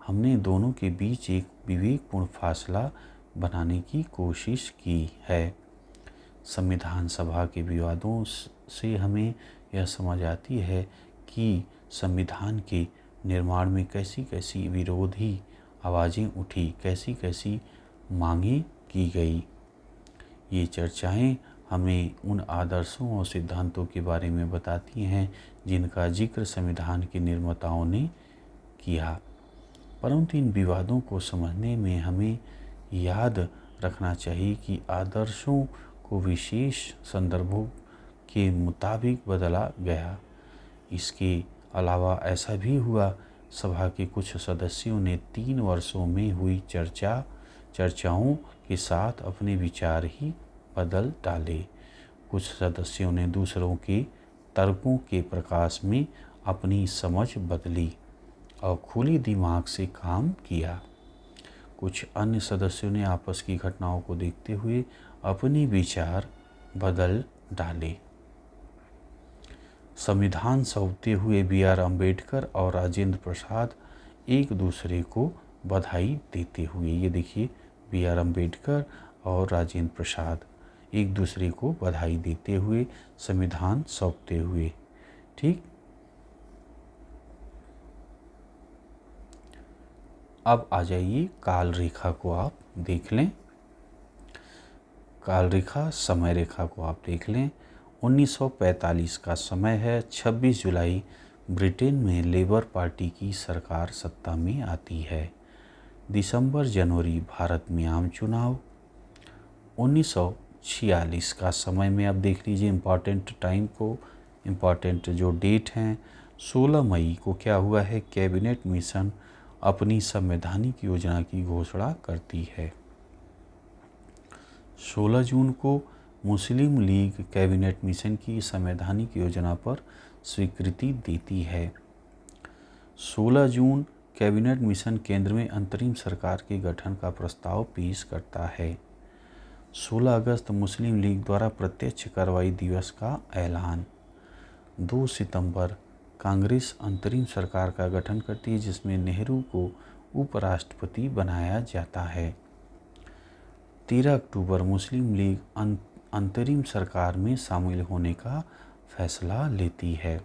हमने दोनों के बीच एक विवेकपूर्ण फासला बनाने की कोशिश की है। संविधान सभा के विवादों से हमें यह समझ आती है कि संविधान के निर्माण में कैसी कैसी विरोधी आवाज़ें उठी, कैसी कैसी मांगें की गई। ये चर्चाएं हमें उन आदर्शों और सिद्धांतों के बारे में बताती हैं जिनका जिक्र संविधान के निर्माताओं ने किया। परंतु इन विवादों को समझने में हमें याद रखना चाहिए कि आदर्शों को विशेष संदर्भों के मुताबिक बदला गया। इसके अलावा ऐसा भी हुआ, सभा के कुछ सदस्यों ने 3 वर्षों में हुई चर्चाओं के साथ अपने विचार ही बदल डाले। कुछ सदस्यों ने दूसरों के तर्कों के प्रकाश में अपनी समझ बदली और खुले दिमाग से काम किया। कुछ अन्य सदस्यों ने आपस की घटनाओं को देखते हुए अपने विचार बदल डाले। संविधान सौंपते हुए B.R. अम्बेडकर और राजेंद्र प्रसाद एक दूसरे को बधाई देते हुए, ये देखिए B.R. अम्बेडकर और राजेंद्र प्रसाद एक दूसरे को बधाई देते हुए संविधान सौंपते हुए। ठीक, अब आ जाइए काल रेखा को आप देख लें। काल रेखा, समय रेखा को आप देख लें। 1945 का समय है। 26 जुलाई ब्रिटेन में लेबर पार्टी की सरकार सत्ता में आती है। दिसंबर जनवरी भारत में आम चुनाव। 1946 का समय में आप देख लीजिए इम्पॉर्टेंट टाइम को, इम्पॉर्टेंट जो डेट हैं। 16 मई को क्या हुआ है, कैबिनेट मिशन अपनी संवैधानिक योजना की घोषणा करती है। 16 जून को मुस्लिम लीग कैबिनेट मिशन की संवैधानिक योजना पर स्वीकृति देती है। 16 जून कैबिनेट मिशन केंद्र में अंतरिम सरकार के गठन का प्रस्ताव पेश करता है। 16 अगस्त मुस्लिम लीग द्वारा प्रत्यक्ष कार्रवाई दिवस का ऐलान। 2 सितंबर कांग्रेस अंतरिम सरकार का गठन करती है जिसमें नेहरू को उपराष्ट्रपति बनाया जाता है। 13 अक्टूबर मुस्लिम लीग अंतरिम सरकार में शामिल होने का फैसला लेती है।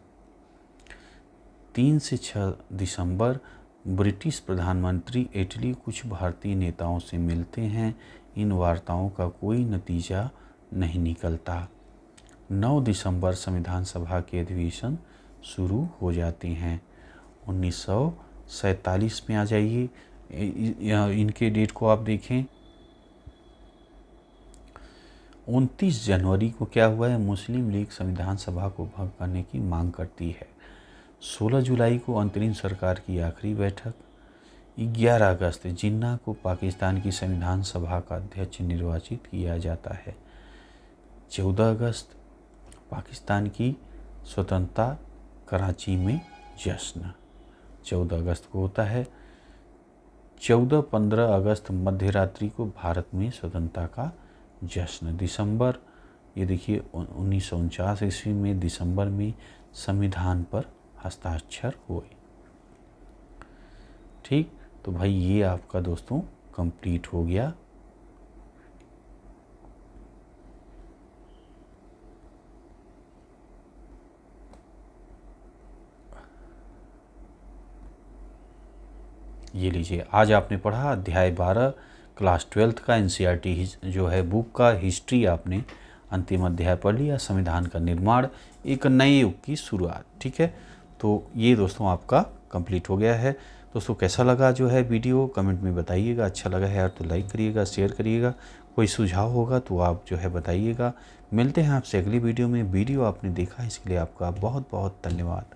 3 से 6 दिसंबर ब्रिटिश प्रधानमंत्री इटली कुछ भारतीय नेताओं से मिलते हैं। इन वार्ताओं का कोई नतीजा नहीं निकलता। 9 दिसंबर संविधान सभा के अधिवेशन शुरू हो जाते हैं। 1947 में आ जाइए, इनके डेट को आप देखें। 29 जनवरी को क्या हुआ है, मुस्लिम लीग संविधान सभा को भंग करने की मांग करती है। 16 जुलाई को अंतरिम सरकार की आखिरी बैठक। 11 अगस्त जिन्ना को पाकिस्तान की संविधान सभा का अध्यक्ष निर्वाचित किया जाता है। 14 अगस्त पाकिस्तान की स्वतंत्रता, कराची में जश्न 14 अगस्त को होता है। 14-15 अगस्त मध्य रात्रि को भारत में स्वतंत्रता का जश्न। दिसंबर, ये देखिए 1949 ईस्वी में दिसंबर में संविधान पर हस्ताक्षर हुए। ठीक, तो भाई ये आपका दोस्तों कंप्लीट हो गया। ये लीजिए, आज आपने पढ़ा अध्याय 12 क्लास 12th का एनसीईआरटी जो है बुक का हिस्ट्री, आपने अंतिम अध्याय पढ़ लिया। संविधान का निर्माण, एक नए युग की शुरुआत। ठीक है, तो ये दोस्तों आपका कंप्लीट हो गया है। दोस्तों कैसा लगा जो है वीडियो, कमेंट में बताइएगा। अच्छा लगा है यार तो लाइक करिएगा, शेयर करिएगा। कोई सुझाव होगा तो आप जो है बताइएगा। मिलते हैं आपसे अगली वीडियो में। वीडियो आपने देखा इसके लिए आपका बहुत बहुत धन्यवाद।